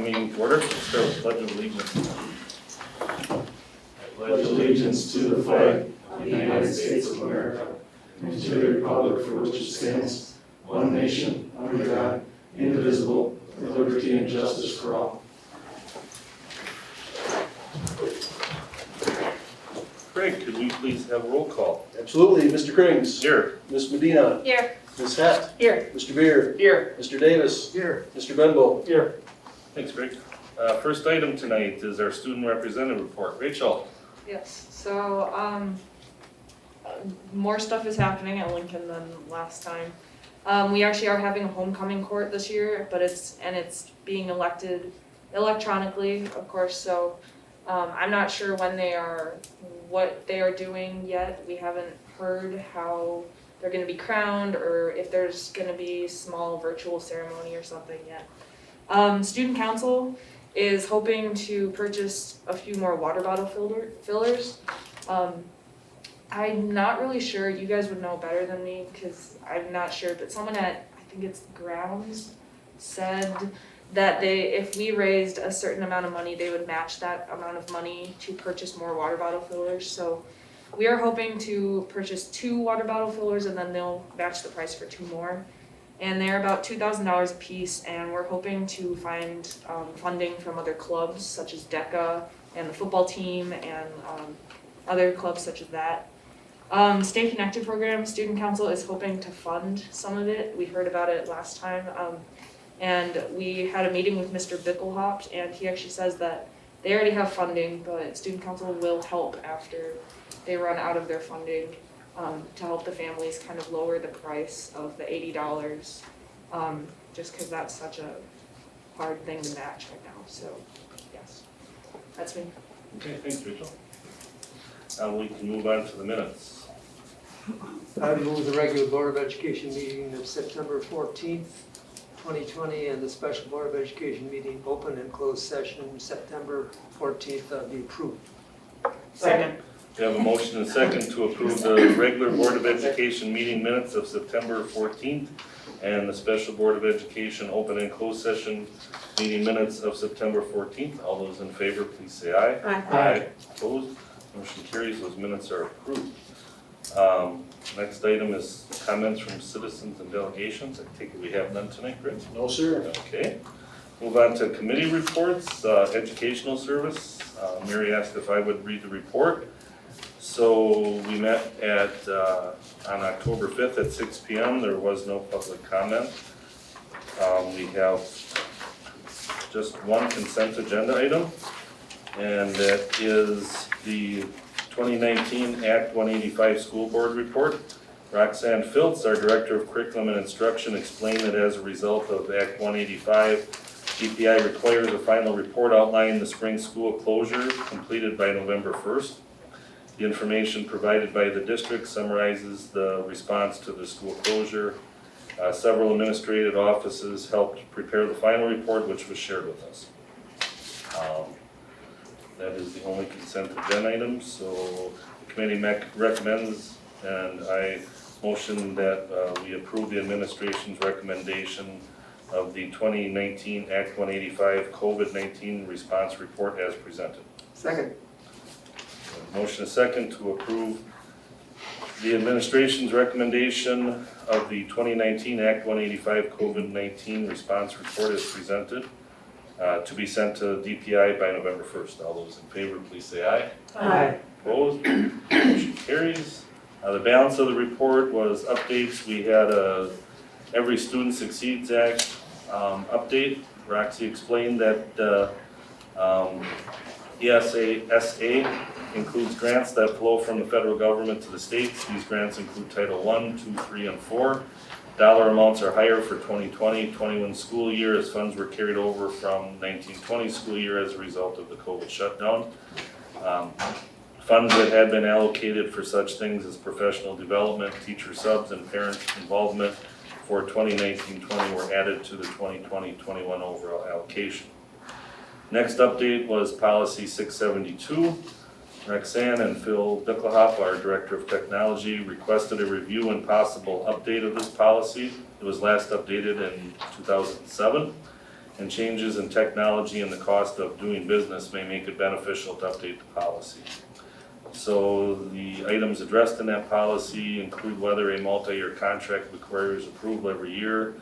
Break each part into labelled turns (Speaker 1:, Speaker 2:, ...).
Speaker 1: coming to order. Let's start with Pledge of Allegiance.
Speaker 2: I pledge allegiance to the flag of the United States of America and to the republic for which it stands, one nation, under God, indivisible, with liberty and justice for all.
Speaker 1: Craig, could we please have roll call?
Speaker 3: Absolutely. Mr. Krings.
Speaker 1: Here.
Speaker 3: Ms. Medina.
Speaker 4: Here.
Speaker 3: Ms. Hett.
Speaker 4: Here.
Speaker 3: Mr. Beer.
Speaker 4: Here.
Speaker 3: Mr. Davis.
Speaker 4: Here.
Speaker 3: Mr. Benbow.
Speaker 4: Here.
Speaker 1: Thanks, Craig. First item tonight is our student representative report. Rachel.
Speaker 4: Yes, so, more stuff is happening at Lincoln than last time. We actually are having a homecoming court this year, but it's being elected electronically, of course, so, I'm not sure what they are doing yet. We haven't heard how they're gonna be crowned or if there's gonna be small virtual ceremony or something yet. Student council is hoping to purchase a few more water bottle fillers. I'm not really sure, you guys would know better than me because I'm not sure, but someone at, I think it's Grounds, said that if we raised a certain amount of money, they would match that amount of money to purchase more water bottle fillers. So we are hoping to purchase 2 water bottle fillers and then they'll match the price for 2 more. And they're about $2,000 a piece, and we're hoping to find funding from other clubs such as DECA and the football team and other clubs such as that. Stay Connected program, Student Council is hoping to fund some of it. We heard about it last time. And we had a meeting with Mr. Bickelhopt, and he actually says that they already have funding, but Student Council will help after they run out of their funding. To help the families kind of lower the price of the $80, just because that's such a hard thing to match right now. So, yes, that's me.
Speaker 1: Okay, thanks, Rachel. We can move on to the minutes.
Speaker 5: I move the regular Board of Education meeting of September 14th, 2020, and the special Board of Education meeting open and closed session September 14th be approved.
Speaker 4: Second.
Speaker 1: We have a motion and a second to approve the regular Board of Education meeting minutes of September 14th and the special Board of Education open and closed session meeting minutes of September 14th. All those in favor, please say aye.
Speaker 4: Aye.
Speaker 1: Opposed? Motion carries. Those minutes are approved. Next item is comments from citizens and delegations. I take it we have none tonight, Chris?
Speaker 3: No, sir.
Speaker 1: Okay. Move on to committee reports. Educational service. Mary asked if I would read the report. So we met on October 5th at 6 p.m. There was no public comment. We have just one consent agenda item, and that is the 2019 Act 185 School Board Report. Roxanne Filtz, our Director of Curriculum and Instruction, explained that as a result of Act 185, GPI requires a final report outlining the spring school closure completed by November 1st. The information provided by the district summarizes the response to the school closure. Several administrative offices helped prepare the final report, which was shared with us. That is the only consent agenda item, so the committee recommends, and I motion that we approve the administration's recommendation of the 2019 Act 185 COVID-19 response report as presented.
Speaker 5: Second.
Speaker 1: Motion is second to approve the administration's recommendation of the 2019 Act 185 COVID-19 response report as presented to be sent to DPI by November 1st. All those in favor, please say aye.
Speaker 4: Aye.
Speaker 1: Opposed? Motion carries. The balance of the report was updates. We had a Every Student Succeeds Act update. Roxy explained that ESA includes grants that flow from the federal government to the states. These grants include Title I, II, III, and IV. Dollar amounts are higher for 2020-21 school year as funds were carried over from 1920 school year as a result of the COVID shutdown. Funds that had been allocated for such things as professional development, teacher subs, and parent involvement for 2019-20 were added to the 2020-21 overall allocation. Next update was policy 672. Roxanne and Phil Bickelhoff, our Director of Technology, requested a review and possible update of this policy. It was last updated in 2007. and changes in technology and the cost of doing business may make it beneficial to update the policy. So the items addressed in that policy include whether a multi-year contract requires approval every year,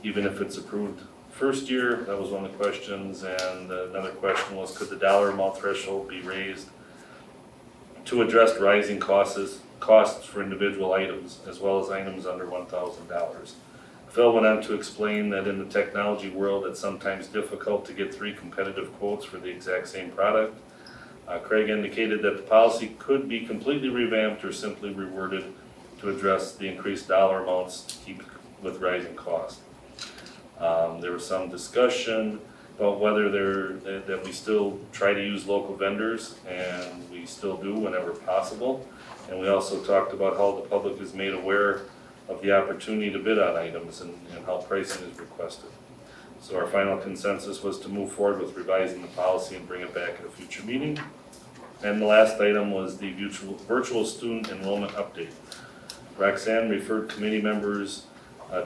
Speaker 1: even if it's approved first year. That was one of the questions, and another question was, could the dollar amount threshold be raised to address rising costs for individual items, as well as items under $1,000. Phil went on to explain that in the technology world, it's sometimes difficult to get 3 competitive quotes for the exact same product. Craig indicated that the policy could be completely revamped or simply reworded to address the increased dollar amounts to keep with rising costs. There was some discussion about whether that we still try to use local vendors, and we still do whenever possible. And we also talked about how the public is made aware of the opportunity to bid on items and how pricing is requested. So our final consensus was to move forward with revising the policy and bring it back at a future meeting. And the last item was the virtual student enrollment update. Roxanne referred committee members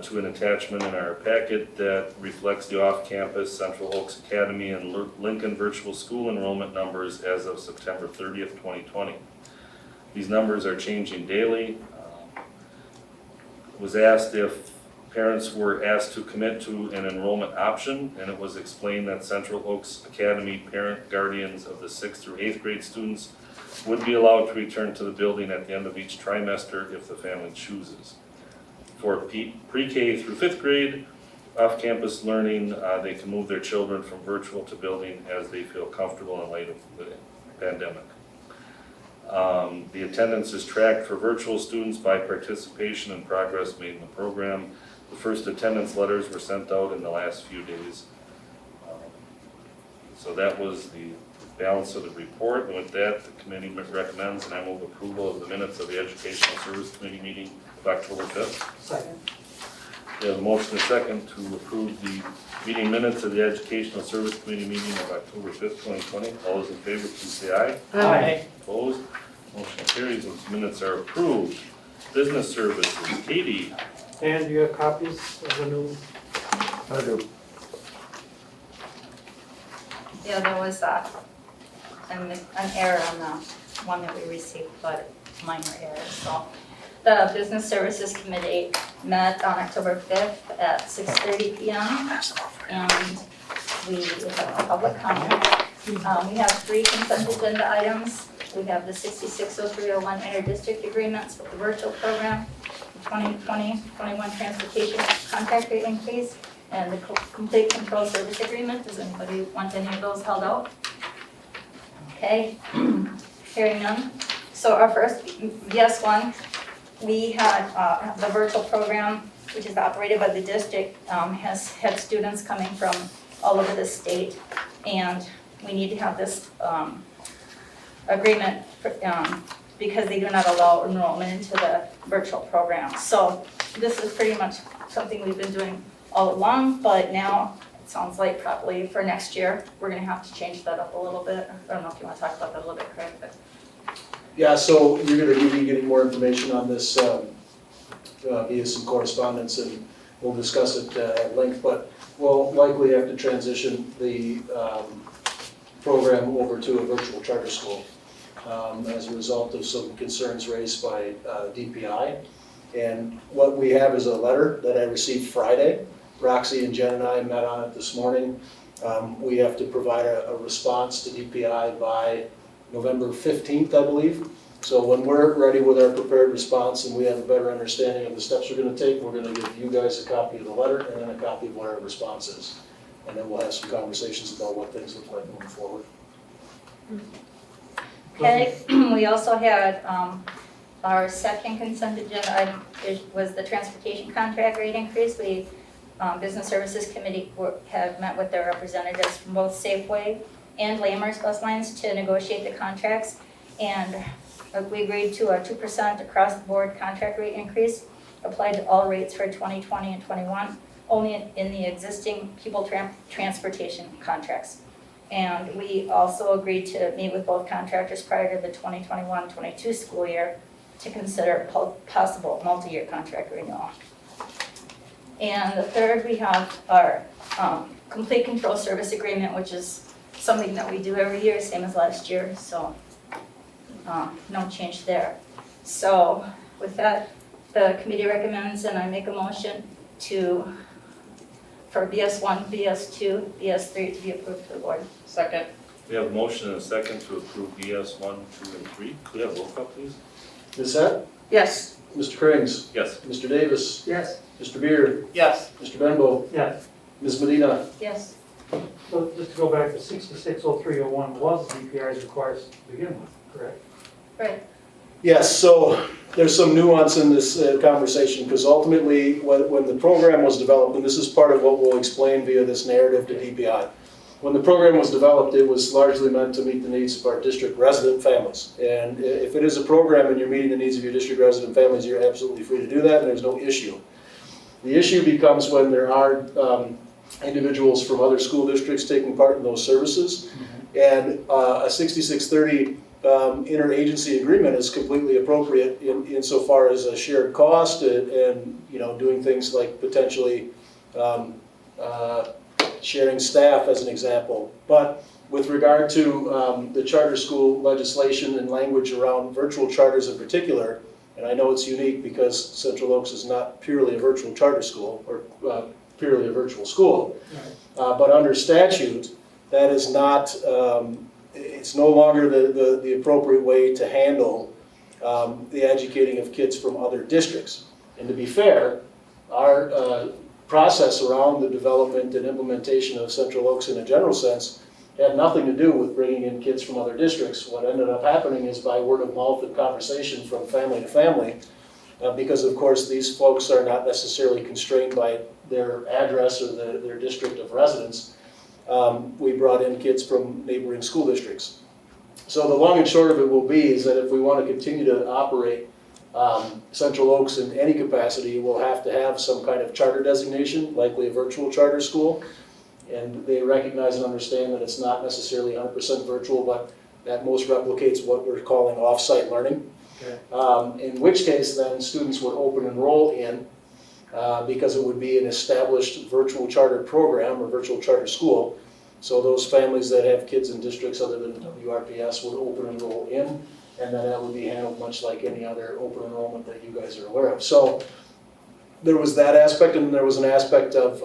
Speaker 1: to an attachment in our packet that reflects the off-campus Central Oaks Academy and Lincoln Virtual School enrollment numbers as of September 30th, 2020. These numbers are changing daily. Was asked if parents were asked to commit to an enrollment option, and it was explained that Central Oaks Academy parent guardians of the 6th through 8th grade students would be allowed to return to the building at the end of each trimester if the family chooses. For pre-K through 5th grade, off-campus learning, they can move their children from virtual to building as they feel comfortable in light of the pandemic. The attendance is tracked for virtual students by participation and progress made in the program. The first attendance letters were sent out in the last few days. So that was the balance of the report, and with that, the committee recommends and I move approval of the minutes of the Educational Service Committee meeting of October 5th.
Speaker 5: Second.
Speaker 1: We have a motion and a second to approve the meeting minutes of the Educational Service Committee meeting of October 5th, 2020. All those in favor, please say aye.
Speaker 5: Aye.
Speaker 1: Opposed? Motion carries. Those minutes are approved. Business services, Katie.
Speaker 5: And you have copies of the new?
Speaker 3: I do.
Speaker 6: Yeah, there was an error on the one that we received, but minor error, so. The Business Services Committee met on October 5th at 6:30 p.m. and we have a public comment. We have 3 consent agenda items. We have the 660301 interdistrict agreements with the virtual program, the 2020-21 transportation contract rate increase, and the complete control service agreement. Does anybody want any of those held out? Okay, hearing none. So our first yes one, we had the virtual program, which is operated by the district, has had students coming from all over the state, and we need to have this agreement because they do not allow enrollment into the virtual program. So this is pretty much something we've been doing all along, but now it sounds like probably for next year, we're gonna have to change that up a little bit. I don't know if you wanna talk about that a little bit, Craig, but.
Speaker 3: Yeah, so you're gonna be getting more information on this via some correspondence, and we'll discuss it at length, but we'll likely have to transition the program over to a virtual charter school as a result of some concerns raised by DPI. And what we have is a letter that I received Friday. Roxy and Jen and I met on it this morning. We have to provide a response to DPI by November 15th, I believe. So when we're ready with our prepared response and we have a better understanding of the steps we're going to take, we're going to give you guys a copy of the letter and then a copy of what our response is. And then we'll have some conversations about what things look like moving forward.
Speaker 6: Okay, we also had our second consent agenda item was the transportation contract rate increase. We, Business Services Committee have met with their representatives from both Safeway and Lamers bus lines to negotiate the contracts, and we agreed to a 2% across the board contract rate increase applied to all rates for 2020 and 21, only in the existing people transportation contracts. And we also agreed to meet with both contractors prior to the 2021-22 school year to consider possible multi-year contract renewal. And the third, we have our complete control service agreement, which is something that we do every year, same as last year, so no change there. So with that, the committee recommends and I make a motion for BS1, BS2, BS3 to be approved to the board.
Speaker 7: Second.
Speaker 1: We have a motion and a second to approve BS 1, 2, and 3. Could we have roll call, please?
Speaker 3: Ms. Heck,
Speaker 7: Yes.
Speaker 3: Mr. Krings,
Speaker 1: Yes.
Speaker 3: Mr. Davis,
Speaker 5: Yes.
Speaker 3: Mr. Beard,
Speaker 7: Yes.
Speaker 3: Mr. Benbow,
Speaker 2: Yes.
Speaker 3: Ms. Medina.
Speaker 6: Yes.
Speaker 2: So just to go back to 660301 was DPI's requires to begin with, correct?
Speaker 6: Right.
Speaker 3: Yes, so there's some nuance in this conversation, because ultimately, when the program was developed, and this is part of what we'll explain via this narrative to DPI, when the program was developed, it was largely meant to meet the needs of our district resident families. And if it is a program and you're meeting the needs of your district resident families, you're absolutely free to do that, and there's no issue. The issue becomes when there are individuals from other school districts taking part in those services, and a 6630 interagency agreement is completely appropriate insofar as a shared cost and doing things like potentially sharing staff as an example. But with regard to the charter school legislation and language around virtual charters in particular, and I know it's unique because Central Oaks is not purely a virtual charter school or purely a virtual school, but under statute, that is not, it's no longer the appropriate way to handle the educating of kids from other districts. And to be fair, our process around the development and implementation of Central Oaks in a general sense had nothing to do with bringing in kids from other districts. What ended up happening is by word of mouth and conversation from family to family, because of course these folks are not necessarily constrained by their address or their district of residence. We brought in kids from neighboring school districts. So the long and short of it will be is that if we want to continue to operate Central Oaks in any capacity, we'll have to have some kind of charter designation, likely a virtual charter school. And they recognize and understand that it's not necessarily 100% virtual, but that most replicates what we're calling off-site learning. Okay. In which case then students would open enroll in because it would be an established virtual charter program or virtual charter school. So those families that have kids in districts other than WRPS would open enroll in, and then that would be handled much like any other open enrollment that you guys are aware of. So there was that aspect, and there was an aspect of,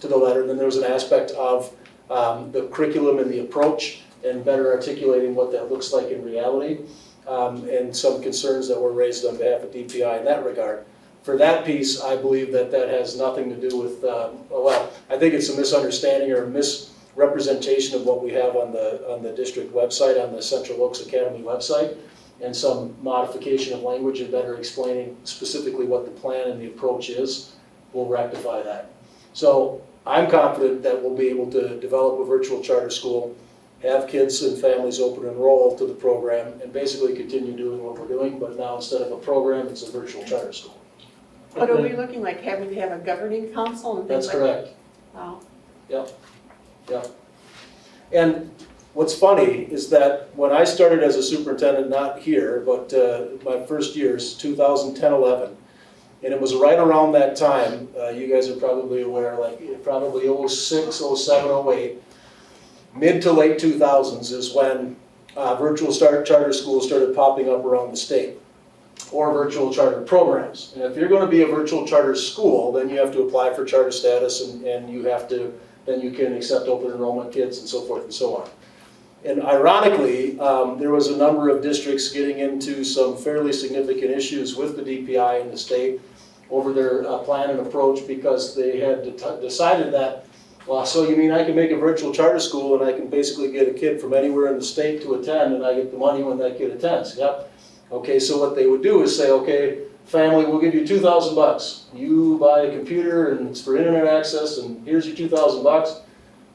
Speaker 3: to the letter, and then there was an aspect of the curriculum and the approach and better articulating what that looks like in reality, and some concerns that were raised on behalf of DPI in that regard. For that piece, I believe that that has nothing to do with, well, I think it's a misunderstanding or a misrepresentation of what we have on the district website, on the Central Oaks Academy website, and some modification of language and better explaining specifically what the plan and the approach is will rectify that. So I'm confident that we'll be able to develop a virtual charter school, have kids and families open enroll to the program, and basically continue doing what we're doing, but now instead of a program, it's a virtual charter school.
Speaker 7: But are we looking like having to have a governing council and things
Speaker 3: That's
Speaker 7: like that?
Speaker 3: correct.
Speaker 7: Wow.
Speaker 3: Yep. And what's funny is that when I started as a superintendent, not here, but my first years, 2010-11, and it was right around that time, you guys are probably aware, like probably 06, 07, 08, mid to late 2000s is when virtual charter schools started popping up around the state, or virtual charter programs. And if you're going to be a virtual charter school, then you have to apply for charter status, and you have to, then you can accept open enrollment kids and so forth and so on. And ironically, there was a number of districts getting into some fairly significant issues with the DPI in the state over their plan and approach, because they had decided that, well, so you mean I can make a virtual charter school and I can basically get a kid from anywhere in the state to attend, and I get the money when that kid attends? Yep. Okay, so what they would do is say, okay, family, we'll give you $2,000. You buy a computer and it's for internet access, and here's your $2,000.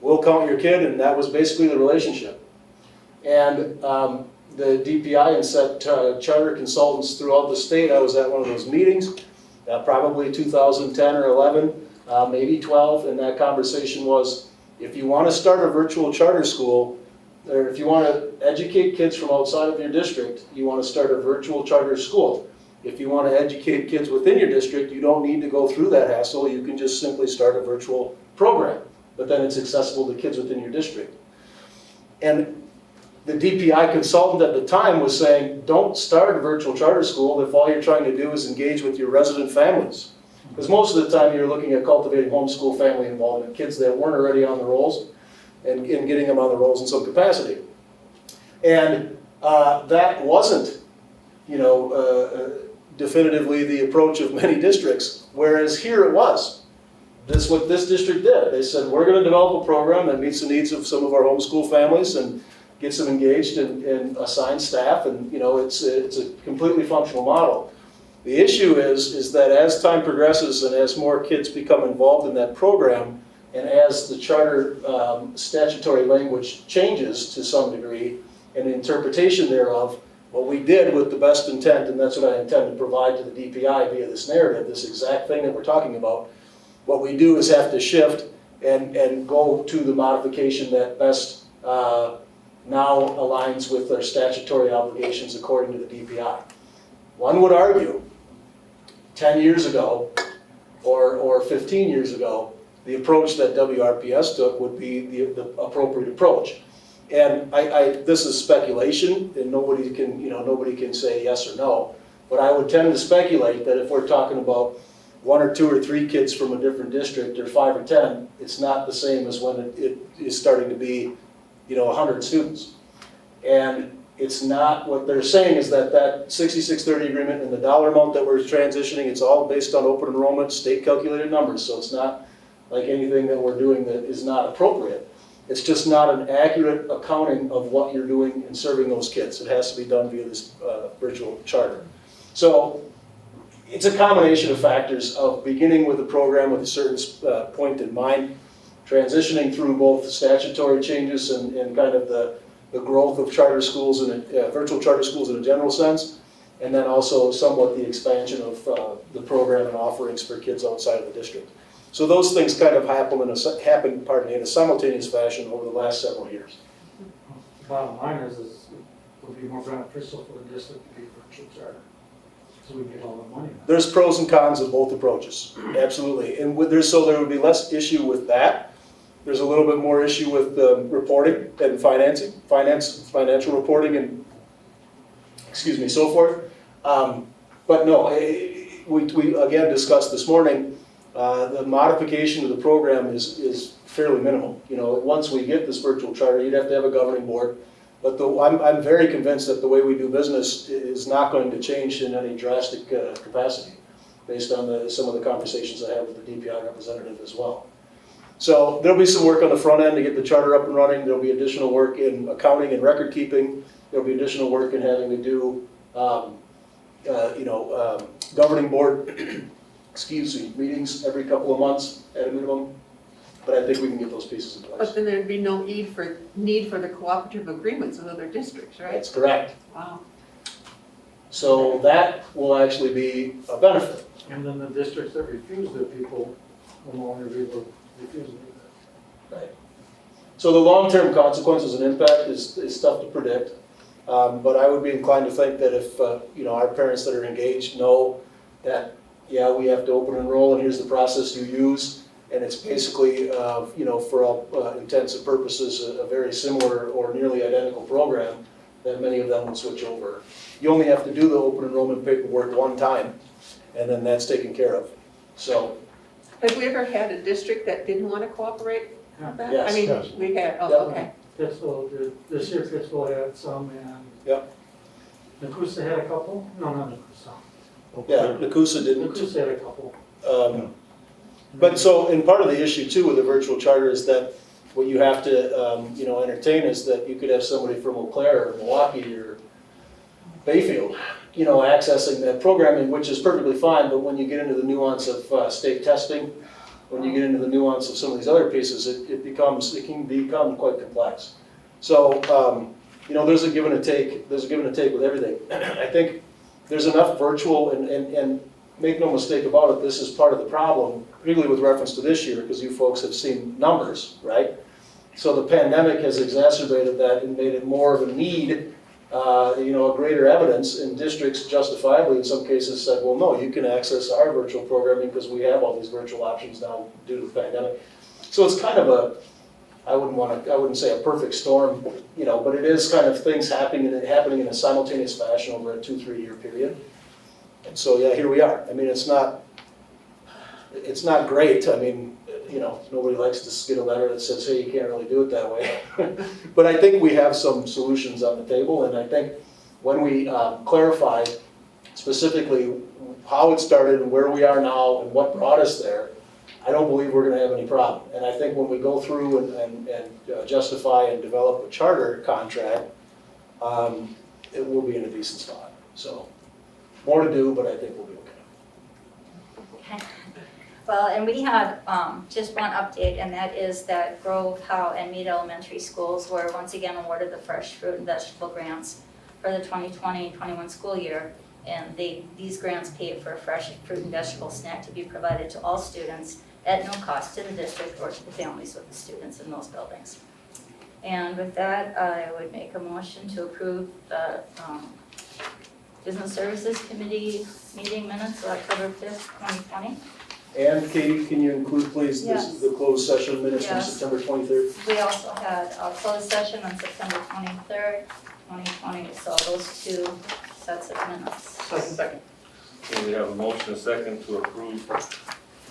Speaker 3: We'll count your kid, and that was basically the relationship. And the DPI and set charter consultants throughout the state, I was at one of those meetings, probably 2010 or 11, maybe 12, and that conversation was, if you want to start a virtual charter school, or if you want to educate kids from outside of your district, you want to start a virtual charter school. If you want to educate kids within your district, you don't need to go through that hassle. You can just simply start a virtual program. but then it's accessible to kids within your district. And the DPI consultant at the time was saying, don't start a virtual charter school if all you're trying to do is engage with your resident families. Because most of the time you're looking at cultivating homeschool family involvement, kids that weren't already on the rolls, and getting them on the rolls in some capacity. And that wasn't, definitively the approach of many districts, whereas here it was. This is what this district did. They said, we're going to develop a program that meets the needs of some of our homeschool families and gets them engaged and assign staff, and it's a completely functional model. The issue is that as time progresses and as more kids become involved in that program, and as the charter statutory language changes to some degree, and the interpretation thereof, what we did with the best intent, and that's what I intend to provide to the DPI via this narrative, this exact thing that we're talking about, what we do is have to shift and go to the modification that best now aligns with our statutory obligations according to the DPI. One would argue 10 years ago or 15 years ago, the approach that WRPS took would be the appropriate approach. And this is speculation, and nobody can say yes or no, but I would tend to speculate that if we're talking about 1 or 2 or 3 kids from a different district, or 5 or 10, it's not the same as when it is starting to be 100 students. And it's not, what they're saying is that 6630 agreement and the dollar amount that we're transitioning, it's all based on open enrollment, state calculated numbers, so it's not like anything that we're doing that is not appropriate. It's just not an accurate accounting of what you're doing in serving those kids. It has to be done via this virtual charter. So it's a combination of factors of beginning with a program with a certain point in mind, transitioning through both statutory changes and kind of the growth of charter schools and virtual charter schools in a general sense, and then also somewhat the expansion of the program and offerings for kids outside of the district. So those things kind of happened in a simultaneous fashion over the last several years.
Speaker 2: Bottom line is it would be more beneficial for the district to be virtual charter, so we can get all the money back.
Speaker 3: There's pros and cons of both approaches, absolutely. And so there would be less issue with that. There's a little bit more issue with reporting and financial reporting and, so forth. But no, we again discussed this morning, the modification of the program is fairly minimal. Once we get this virtual charter, you'd have to have a governing board. But I'm very convinced that the way we do business is not going to change in any drastic capacity, based on some of the conversations I had with the DPI representative as well. So there'll be some work on the front end to get the charter up and running. There'll be additional work in accounting and record keeping. There'll be additional work in having to do, governing board, meetings every couple of months at a minimum. But I think we can get those pieces in place.
Speaker 7: But then there'd be no need for the cooperative agreements with other districts, right?
Speaker 3: That's correct.
Speaker 7: Wow.
Speaker 3: So that will actually be a benefit.
Speaker 2: And then the districts that refuse their people will no longer be able to refuse them.
Speaker 3: Right. So the long-term consequences and impact is tough to predict. But I would be inclined to think that if our parents that are engaged know that, yeah, we have to open enroll and here's the process you use, and it's basically, for all intents and purposes, a very similar or nearly identical program, then many of them would switch over. You only have to do the open enrollment paperwork one time, and then that's taken care of. So.
Speaker 7: Have we ever had a district that didn't want to cooperate with that?
Speaker 3: Yes.
Speaker 7: I mean,
Speaker 2: Yes.
Speaker 7: we had,
Speaker 3: Yeah.
Speaker 7: okay.
Speaker 2: Pittsville, this year Pittsville had some, and
Speaker 3: Yep.
Speaker 2: Nakusa had a couple? No, not Nakusa.
Speaker 3: Yeah, Nakusa didn't.
Speaker 2: Nakusa had a couple.
Speaker 3: But so, and part of the issue too with the virtual charter is that what you have to, entertain is that you could have somebody from Eau Claire or Milwaukee or Bayfield, accessing that programming, which is perfectly fine, but when you get into the nuance of state testing, when you get into the nuance of some of these other pieces, it can become quite complex. So, there's a give and a take with everything. I think there's enough virtual, and make no mistake about it, this is part of the problem, particularly with reference to this year, because you folks have seen numbers, right? So the pandemic has exacerbated that and made it more of a need, a greater evidence, and districts justifiably in some cases said, well, no, you can access our virtual programming because we have all these virtual options now due to the pandemic. So it's kind of a, I wouldn't say a perfect storm, you know, but it is kind of things happening in a simultaneous fashion over a 2-3 year period. And so, yeah, here we are. I mean, it's not great. I mean, you know, nobody likes to get a letter that says, hey, you can't really do it that way. But I think we have some solutions on the table, and I think when we clarify specifically how it started and where we are now and what brought us there, I don't believe we're gonna have any problem. And I think when we go through and justify and develop a charter contract, it will be in a decent spot. So, more to do, but I think we'll be okay.
Speaker 6: Okay. Well, and we had just one update, and that is that Grove, Howe, and Mead Elementary Schools were once again awarded the fresh fruit and vegetable grants for the 2020-21 school year. And these grants pay for a fresh fruit and vegetable snack to be provided to all students at no cost to the district or to the families of the students in those buildings. And with that, I would make a motion to approve the Business Services Committee meeting minutes of October 5th, 2020.
Speaker 3: And Katie, can you include, please,
Speaker 6: Yes.
Speaker 3: the closed session minutes from
Speaker 6: Yes.
Speaker 3: September 23rd?
Speaker 6: We also had a closed session on September 23rd, 2020, so those two sets of minutes.
Speaker 5: Second.
Speaker 1: Okay, we have a motion, a second, to approve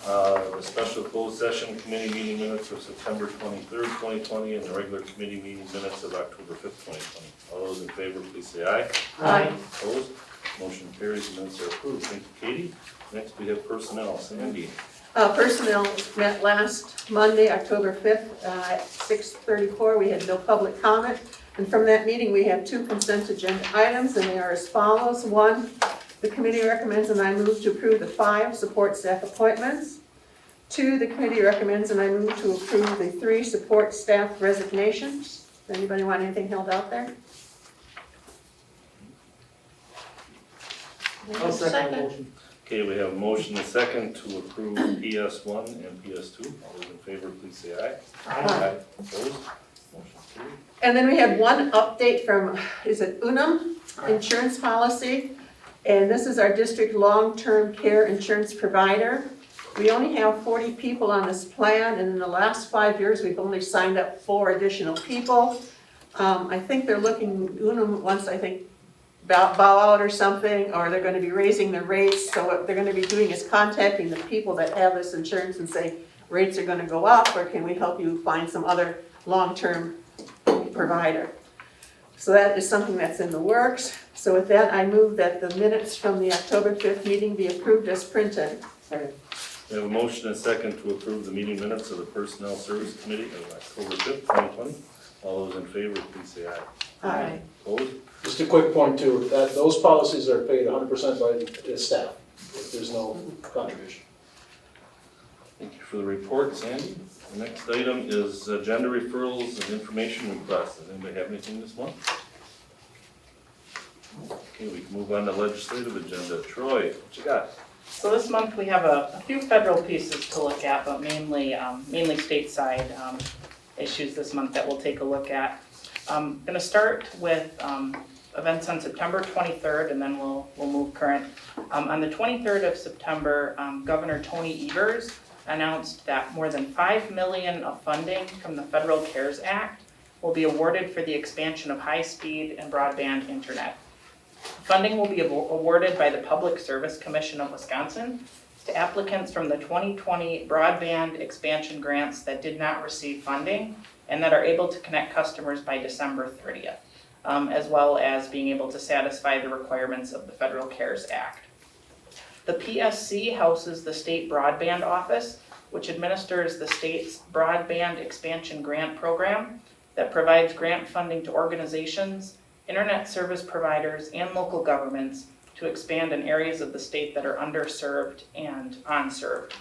Speaker 1: the special closed session committee meeting minutes of September 23rd, 2020, and the regular committee meeting minutes of October 5th, 2020. All those in favor, please say aye.
Speaker 5: Aye.
Speaker 1: Opposed? Motion carries, minutes are approved. Thank you, Katie. Next, we have personnel. Sandy.
Speaker 7: Personnel met last Monday, October 5th, at 6:34. We had no public comment. And from that meeting, we have 2 consent agenda items, and they are as follows. 1, the committee recommends and I move to approve the 5 support staff appointments. 2, the committee recommends and I move to approve the 3 support staff resignations. Does anybody want anything held out there?
Speaker 5: I'll second the motion.
Speaker 1: Okay, we have a motion, a second, to approve PS1 and PS2. All those in favor, please say aye.
Speaker 5: Aye.
Speaker 1: Opposed? Motion carried.
Speaker 7: And then we had one update from, is it Unum Insurance Policy? And this is our district long-term care insurance provider. We only have 40 people on this plan, and in the last 5 years, we've only signed up 4 additional people. I think they're looking, Unum wants, I think, bow out or something, or they're gonna be raising the rates. So what they're gonna be doing is contacting the people that have this insurance and say, rates are gonna go up, or can we help you find some other long-term provider? So that is something that's in the works. So with that, I move that the minutes from the October 5th meeting be approved as printed.
Speaker 5: Second.
Speaker 1: We have a motion, and a second, to approve the meeting minutes of the Personnel Service Committee of October 5th, 2020. All those in favor, please say aye.
Speaker 7: Aye.
Speaker 1: Opposed?
Speaker 3: Just a quick point too, that those policies are paid 100% by the staff. There's no contribution.
Speaker 1: Thank you for the report, Sandy. The next item is agenda referrals and information requests. Does anybody have anything this month? Okay, we can move on to legislative agenda. Troy, what you got?
Speaker 8: So this month we have a few federal pieces to look at, but mainly stateside issues this month that we'll take a look at. I'm going to start with events on September 23rd, and then we'll move current. On the 23rd of September, Governor Tony Evers announced that more than $5 million of funding from the Federal CARES Act will be awarded for the expansion of high-speed and broadband internet. Funding will be awarded by the Public Service Commission of Wisconsin to applicants from the 2020 broadband expansion grants that did not receive funding and that are able to connect customers by December 30th, as well as being able to satisfy the requirements of the Federal CARES Act. The PSC houses the State Broadband Office, which administers the state's broadband expansion grant program that provides grant funding to organizations, internet service providers, and local governments to expand in areas of the state that are underserved and unserved.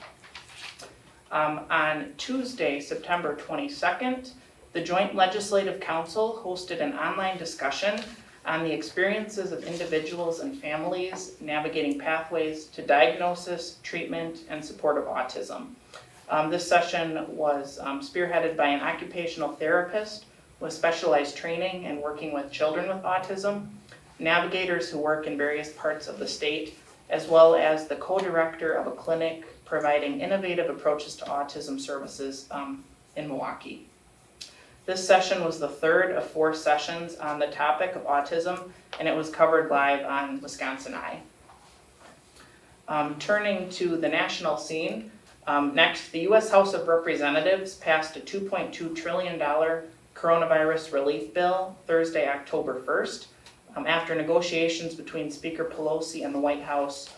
Speaker 8: On Tuesday, September 22nd, the Joint Legislative Council hosted an online discussion on the experiences of individuals and families navigating pathways to diagnosis, treatment, and support of autism. This session was spearheaded by an occupational therapist with specialized training and working with children with autism, navigators who work in various parts of the state, as well as the co-director of a clinic providing innovative approaches to autism services in Milwaukee. This session was the third of 4 sessions on the topic of autism, and it was covered live on Wisconsin Eye. Turning to the national scene, next, the U.S. House of Representatives passed a $2.2 trillion coronavirus relief bill Thursday, October 1st, after negotiations between Speaker Pelosi and the White House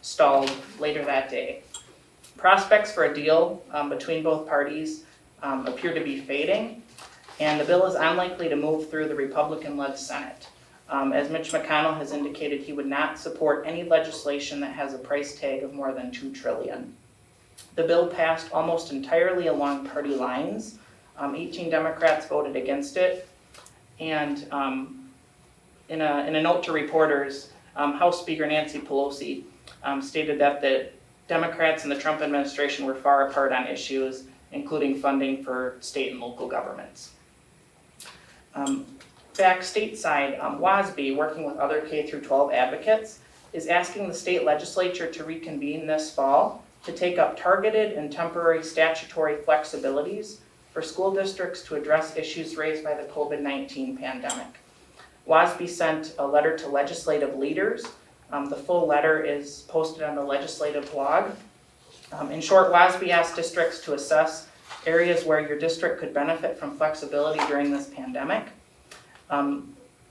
Speaker 8: stalled later that day. Prospects for a deal between both parties appear to be fading, and the bill is unlikely to move through the Republican-led Senate, as Mitch McConnell has indicated he would not support any legislation that has a price tag of more than $2 trillion. The bill passed almost entirely along party lines. 18 Democrats voted against it, and in a note to reporters, House Speaker Nancy Pelosi stated that the Democrats and the Trump administration were far apart on issues, including funding for state and local governments. Back stateside, WRPS, working with other K-12 advocates, is asking the state legislature to reconvene this fall to take up targeted and temporary statutory flexibilities for school districts to address issues raised by the COVID-19 pandemic. WRPS sent a letter to legislative leaders. The full letter is posted on the legislative blog. In short, WRPS asked districts to assess areas where your district could benefit from flexibility during this pandemic.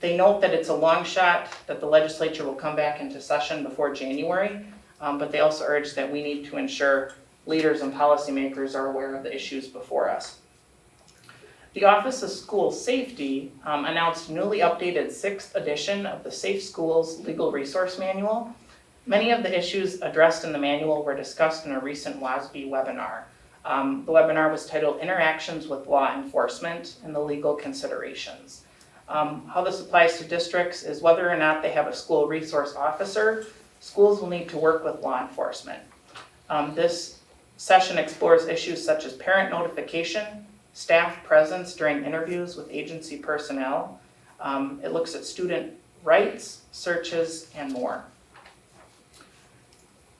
Speaker 8: They note that it's a long shot that the legislature will come back into session before January, but they also urge that we need to ensure leaders and policymakers are aware of the issues before us. The Office of School Safety announced a newly updated 6th edition of the Safe Schools Legal Resource Manual. Many of the issues addressed in the manual were discussed in a recent WRPS webinar. The webinar was titled Interactions with Law Enforcement and the Legal Considerations. How this applies to districts is whether or not they have a school resource officer, schools will need to work with law enforcement. This session explores issues such as parent notification, staff presence during interviews with agency personnel. It looks at student rights, searches, and more.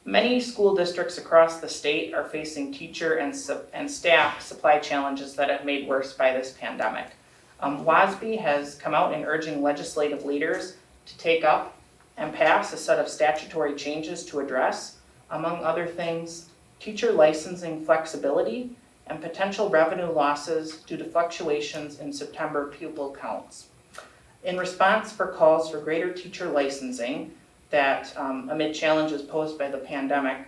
Speaker 8: Many school districts across the state are facing teacher and staff supply challenges that have made worse by this pandemic. WRPS has come out in urging legislative leaders to take up and pass a set of statutory changes to address, among other things, teacher licensing flexibility and potential revenue losses due to fluctuations in September pupil counts. In response for calls for greater teacher licensing that amid challenges posed by the pandemic,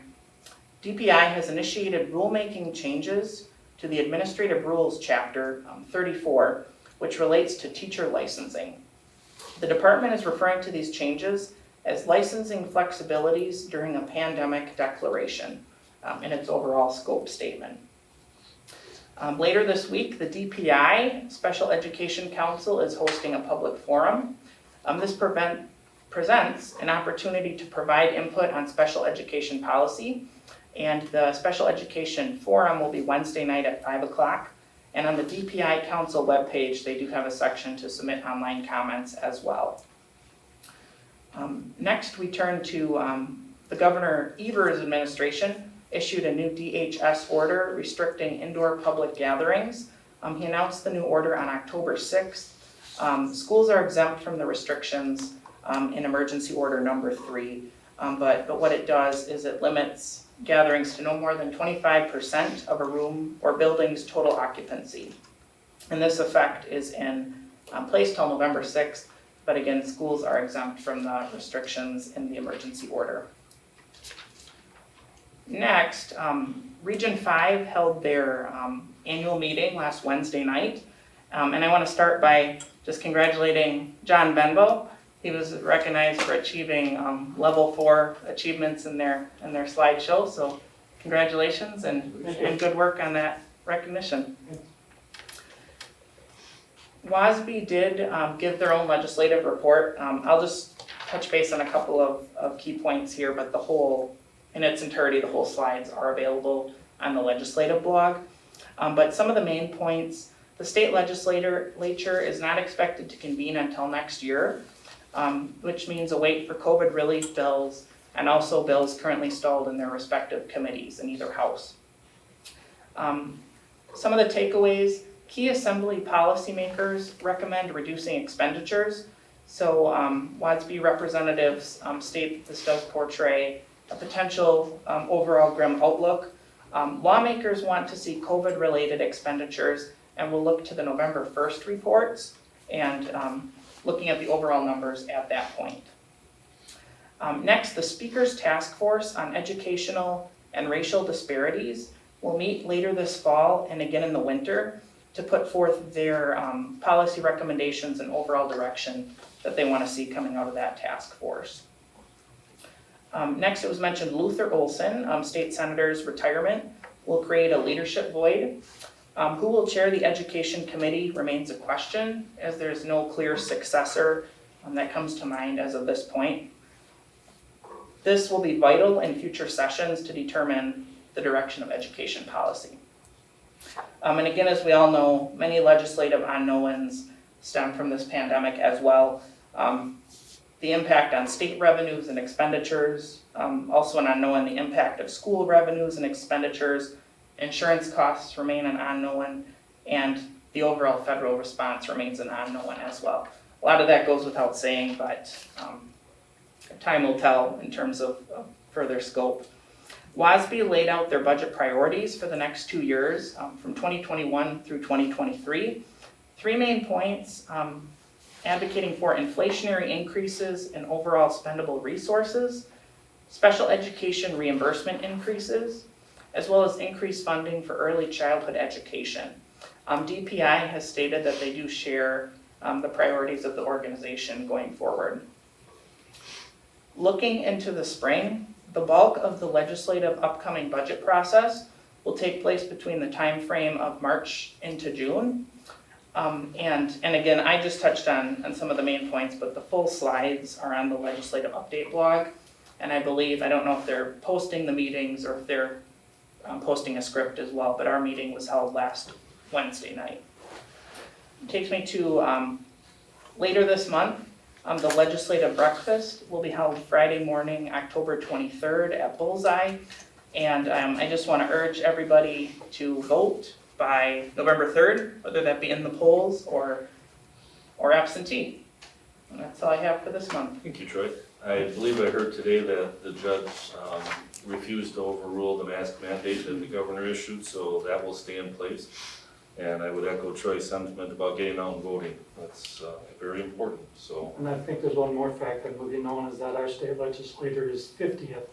Speaker 8: DPI has initiated rulemaking changes to the Administrative Rules Chapter 34, which relates to teacher licensing. The department is referring to these changes as licensing flexibilities during a pandemic declaration in its overall scope statement. Later this week, the DPI, Special Education Council, is hosting a public forum. This presents an opportunity to provide input on special education policy, and the Special Education Forum will be Wednesday night at 5 o'clock. And on the DPI Council webpage, they do have a section to submit online comments as well. Next, we turn to the Governor Evers' administration issued a new DHS order restricting indoor public gatherings. He announced the new order on October 6th. Schools are exempt from the restrictions in Emergency Order number 3, but what it does is it limits gatherings to no more than 25% of a room or building's total occupancy. And this effect is in place till November 6th, but again, schools are exempt from the restrictions in the emergency order. Next, Region 5 held their annual meeting last Wednesday night, and I want to start by just congratulating John Benbow. He was recognized for achieving level 4 achievements in their slideshow, so congratulations and good work on that recognition. WRPS did give their own legislative report. I'll just touch base on a couple of key points here, but the whole, in its entirety, the whole slides are available on the legislative blog. But some of the main points, the state legislature is not expected to convene until next year, which means a wait for COVID relief bills and also bills currently stalled in their respective committees in either house. Some of the takeaways: key assembly policymakers recommend reducing expenditures. So WASB representatives state that this does portray a potential overall grim outlook. Lawmakers want to see COVID-related expenditures and will look to the November 1st reports and looking at the overall numbers at that point. Next, the Speaker's Task Force on Educational and Racial Disparities will meet later this fall and again in the winter to put forth their policy recommendations and overall direction that they want to see coming out of that task force. Next, it was mentioned Luther Olson, state senator's retirement, will create a leadership void. Who will chair the education committee remains a question, as there's no clear successor that comes to mind as of this point. This will be vital in future sessions to determine the direction of education policy. And again, as we all know, many legislative unknowns stem from this pandemic as well. The impact on state revenues and expenditures, also an unknown, the impact of school revenues and expenditures, insurance costs remain an unknown, and the overall federal response remains an unknown as well. A lot of that goes without saying, but time will tell in terms of further scope. WASB laid out their budget priorities for the next 2 years, from 2021 through 2023. 3 main points: advocating for inflationary increases in overall spendable resources, special education reimbursement increases, as well as increased funding for early childhood education. DPI has stated that they do share the priorities of the organization going forward. Looking into the spring, the bulk of the legislative upcoming budget process will take place between the time frame of March into June. And again, I just touched on some of the main points, but the full slides are on the legislative update blog. And I believe, I don't know if they're posting the meetings or if they're posting a script as well, but our meeting was held last Wednesday night. Takes me to later this month, the legislative breakfast will be held Friday morning, October 23rd at Bullseye. And I just want to urge everybody to vote by November 3rd, whether that be in the polls or absentee. And that's all I have for this month.
Speaker 1: Thank you, Troy. I believe I heard today that the judge refused to overrule the mask mandate that the governor issued, so that will stay in place. And I would echo Troy's sentiment about getting out and voting. That's very important, so.
Speaker 2: And I think there's one more fact that will be known is that our state legislator is 50th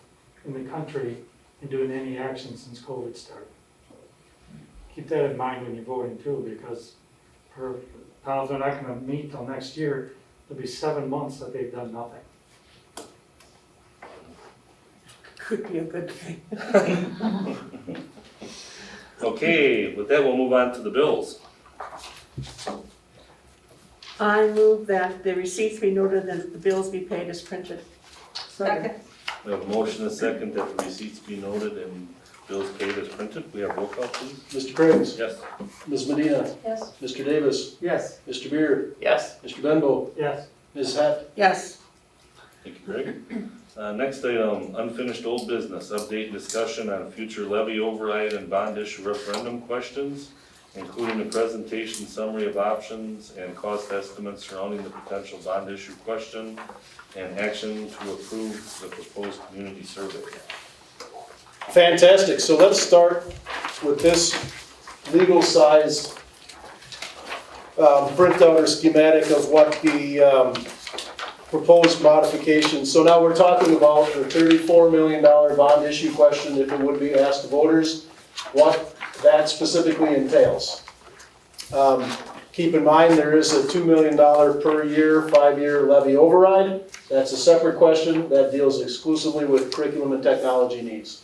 Speaker 2: in the country in doing any action since COVID started. Keep that in mind when you're voting too, because per Powell's not going to meet till next year. It'll be 7 months that they've done nothing.
Speaker 7: Could be a good thing.
Speaker 1: Okay, with that, we'll move on to the bills.
Speaker 7: I move that the receipts be noted and the bills be paid as printed.
Speaker 6: Second.
Speaker 1: We have a motion and a second that the receipts be noted and bills paid as printed. We have roll call, please.
Speaker 3: Mr. Prince,
Speaker 1: Yes.
Speaker 3: Ms. Medina,
Speaker 6: Yes.
Speaker 3: Mr. Davis,
Speaker 5: Yes.
Speaker 3: Mr. Beard,
Speaker 8: Yes.
Speaker 3: Mr. Benbow,
Speaker 2: Yes.
Speaker 3: Ms. Hatt.
Speaker 7: Yes.
Speaker 1: Thank you, Greg. Next item, unfinished old business, update and discussion on future levy override and bond issue referendum questions, including a presentation summary of options and cost estimates surrounding the potential bond issue question, and action to approve the proposed community survey.
Speaker 3: Fantastic, so let's start with this legal size printout or schematic of what the proposed modifications. So now we're talking about the $34 million bond issue question, if it would be asked to voters, what that specifically entails. Keep in mind, there is a $2 million per year, 5-year levy override. That's a separate question that deals exclusively with curriculum and technology needs.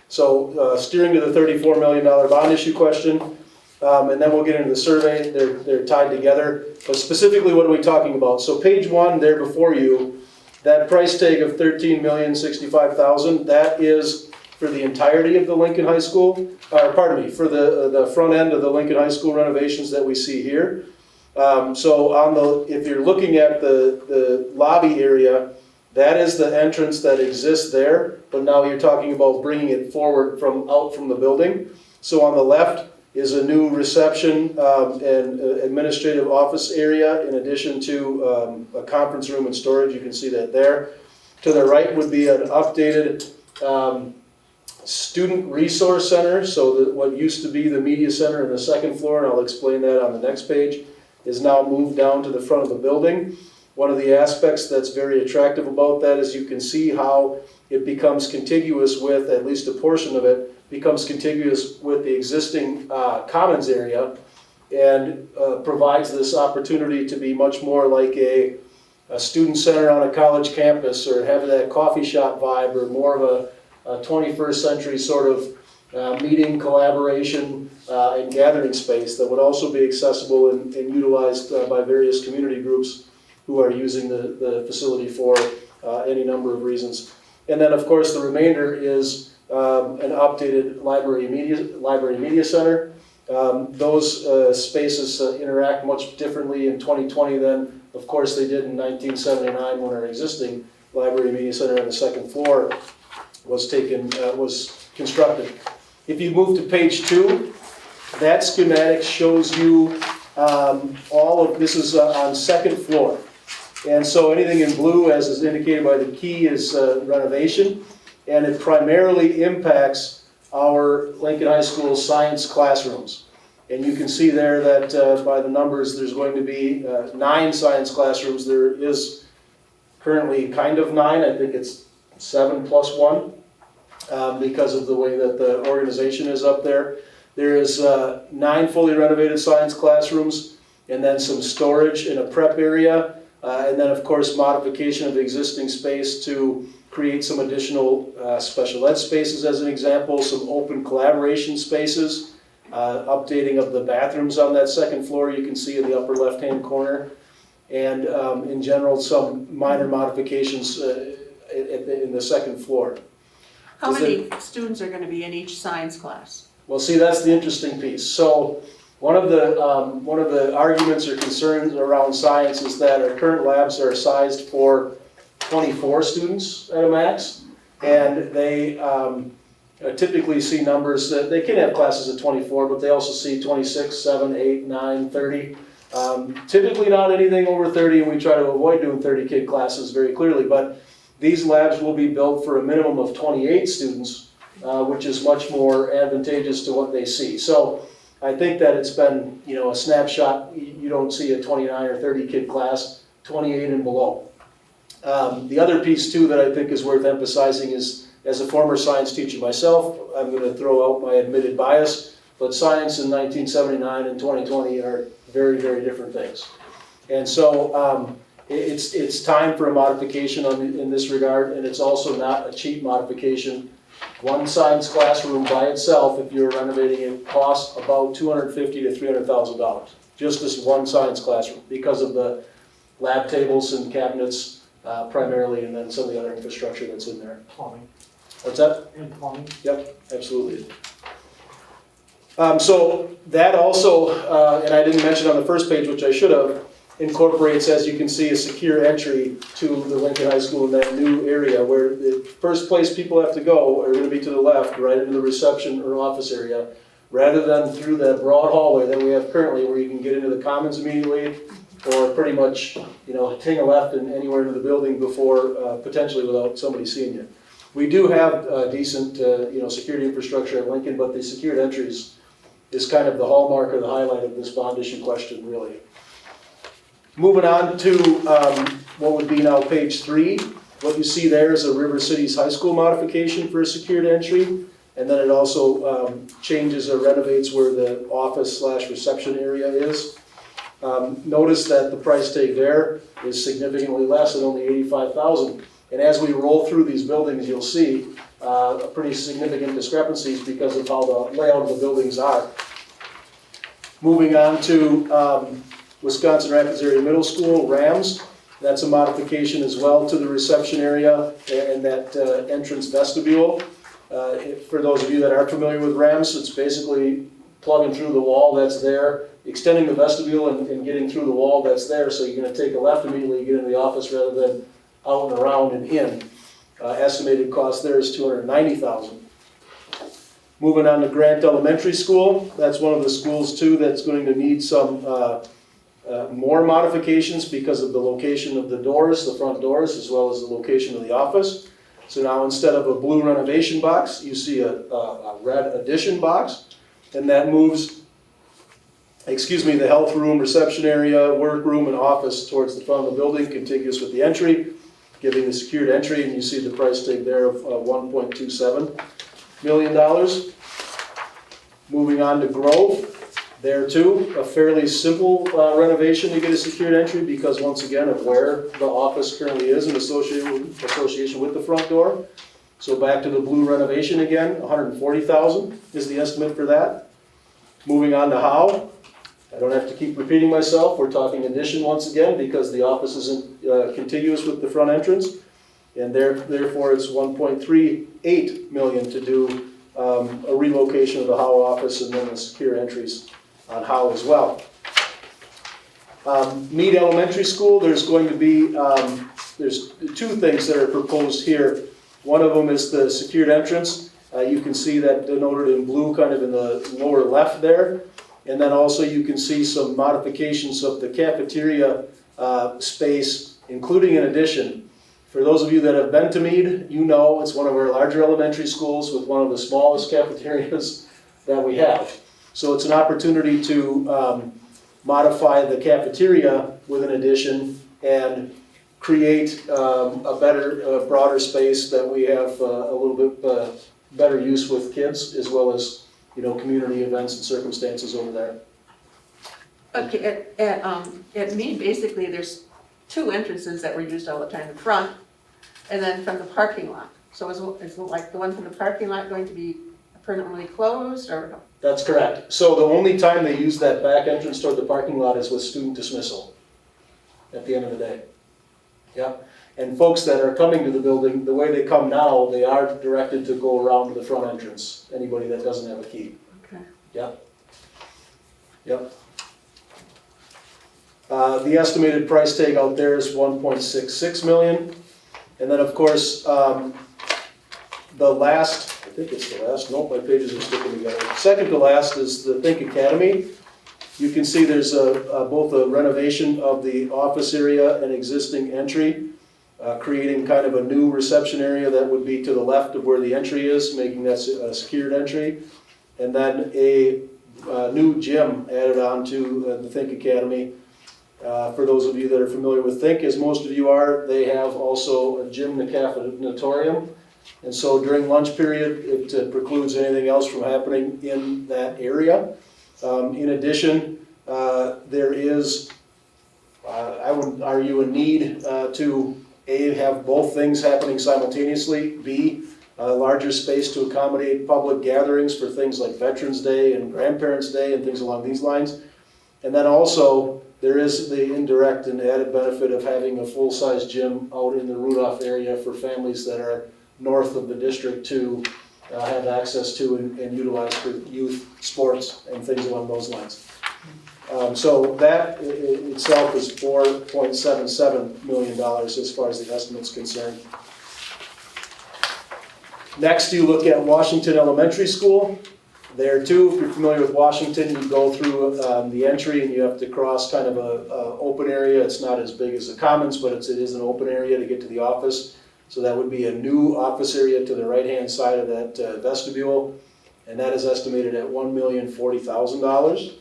Speaker 3: So steering to the $34 million bond issue question, and then we'll get into the survey. They're tied together. But specifically, what are we talking about? So page 1 there before you, that price tag of $13,065,000, that is for the entirety of the Lincoln High School, for the front end of the Lincoln High School renovations that we see here. So if you're looking at the lobby area, that is the entrance that exists there, but now you're talking about bringing it forward out from the building. So on the left is a new reception and administrative office area in addition to a conference room and storage. You can see that there. To the right would be an updated student resource center. So that what used to be the media center in the second floor, and I'll explain that on the next page, is now moved down to the front of the building. One of the aspects that's very attractive about that is you can see how it becomes contiguous with, at least a portion of it, becomes contiguous with the existing commons area, and provides this opportunity to be much more like a student center on a college campus, or have that coffee shop vibe, or more of a 21st century sort of meeting, collaboration, and gathering space that would also be accessible and utilized by various community groups who are using the facility for any number of reasons. And then, of course, the remainder is an updated library media center. Those spaces interact much differently in 2020 than, of course, they did in 1979 when our existing library media center on the second floor was constructed. If you move to page 2, that schematic shows you all of this is on second floor. And so anything in blue, as is indicated by the key, is renovation, and it primarily impacts our Lincoln High School science classrooms. And you can see there that by the numbers, there's going to be 9 science classrooms. There is currently kind of 9, I think it's 7 plus 1, because of the way that the organization is up there. There is 9 fully renovated science classrooms, and then some storage in a prep area. And then, of course, modification of the existing space to create some additional special ed spaces, as an example, some open collaboration spaces, updating of the bathrooms on that second floor you can see in the upper left-hand corner, and in general, some minor modifications in the second floor.
Speaker 7: How many students are going to be in each science class?
Speaker 3: Well, see, that's the interesting piece. So one of the arguments or concerns around science is that our current labs are sized for 24 students at a max, and they typically see numbers that they can have classes at 24, but they also see 26, 7, 8, 9, 30. Typically not anything over 30, and we try to avoid doing 30 kid classes very clearly, but these labs will be built for a minimum of 28 students, which is much more advantageous to what they see. So I think that it's been, a snapshot. You don't see a 29 or 30 kid class, 28 and below. The other piece too that I think is worth emphasizing is, as a former science teacher myself, I'm going to throw out my admitted bias, but science in 1979 and 2020 are very, very different things. And so it's time for a modification in this regard, and it's also not a cheap modification. One science classroom by itself, if you're renovating it, costs about $250,000 to $300,000. Just this one science classroom, because of the lab tables and cabinets primarily, and then some of the other infrastructure that's in there.
Speaker 5: Plumbing.
Speaker 3: What's that?
Speaker 5: And plumbing.
Speaker 3: Yep, absolutely. So that also, and I didn't mention on the first page, which I should have, incorporates, as you can see, a secure entry to the Lincoln High School in that new area, where the first place people have to go are going to be to the left, right into the reception or office area, rather than through that broad hallway that we have currently, where you can get into the commons immediately, or pretty much, take a left and anywhere into the building before, potentially without somebody seeing you. We do have decent, security infrastructure at Lincoln, but the secured entries is kind of the hallmark or the highlight of this bond issue question, really. Moving on to what would be now page 3. What you see there is a River Cities High School modification for a secured entry, and then it also changes or renovates where the office/reception area is. Notice that the price tag there is significantly less at only $85,000. And as we roll through these buildings, you'll see pretty significant discrepancies because of how the layout of the buildings are. Moving on to Wisconsin Rapids Area Middle School, RAMS. That's a modification as well to the reception area and that entrance vestibule. For those of you that aren't familiar with RAMS, it's basically plugging through the wall that's there, extending the vestibule and getting through the wall that's there, so you're going to take a left immediately, get into the office rather than out and around and in. Estimated cost there is $290,000. Moving on to Grant Elementary School, that's one of the schools too that's going to need some more modifications because of the location of the doors, the front doors, as well as the location of the office. So now instead of a blue renovation box, you see a red addition box, and that moves, the health room, reception area, workroom, and office towards the front of the building, contiguous with the entry, giving a secured entry, and you see the price tag there of $1.27 million. Moving on to Grove, there too, a fairly simple renovation to get a secured entry because once again of where the office currently is in association with the front door. So back to the blue renovation again, $140,000 is the estimate for that. Moving on to Howe, I don't have to keep repeating myself, we're talking addition once again because the office isn't contiguous with the front entrance, and therefore it's $1.38 million to do a relocation of the Howe office and then the secure entries on Howe as well. Mead Elementary School, there's going to be, there's two things that are proposed here. One of them is the secured entrance. You can see that denoted in blue kind of in the lower left there. And then also you can see some modifications of the cafeteria space, including an addition. For those of you that have been to Mead, you know it's one of our larger elementary schools with one of the smallest cafeterias that we have. So it's an opportunity to modify the cafeteria with an addition and create a better, broader space that we have a little bit better use with kids as well as community events and circumstances over there.
Speaker 7: Okay, at Mead, basically, there's two entrances that were used all the time, the front, and then from the parking lot. So is like the one from the parking lot going to be permanently closed, or?
Speaker 3: That's correct. So the only time they use that back entrance toward the parking lot is with student dismissal at the end of the day. Yeah. And folks that are coming to the building, the way they come now, they are directed to go around to the front entrance, anybody that doesn't have a key.
Speaker 7: Okay.
Speaker 3: Yep. Yep. The estimated price tag out there is $1.66 million. And then of course, the last, I think it's the last, nope, my pages are sticking together. Second to last is the Think Academy. You can see there's both a renovation of the office area and existing entry, creating kind of a new reception area that would be to the left of where the entry is, making that a secured entry. And then a new gym added on to the Think Academy. For those of you that are familiar with Think, as most of you are, they have also a gym and a cafetorium. And so during lunch period, it precludes anything else from happening in that area. In addition, there is, I would argue, a need to A, have both things happening simultaneously, B, a larger space to accommodate public gatherings for things like Veterans Day and Grandparents' Day and things along these lines. And then also, there is the indirect and added benefit of having a full-size gym out in the Rudolph area for families that are north of the district to have access to and utilize for youth sports and things along those lines. So that itself is $4.77 million as far as the estimate's concerned. Next, you look at Washington Elementary School. There too, if you're familiar with Washington, you go through the entry and you have to cross kind of a open area. It's not as big as the Commons, but it is an open area to get to the office. So that would be a new office area to the right-hand side of that vestibule, and that is estimated at $1,040,000.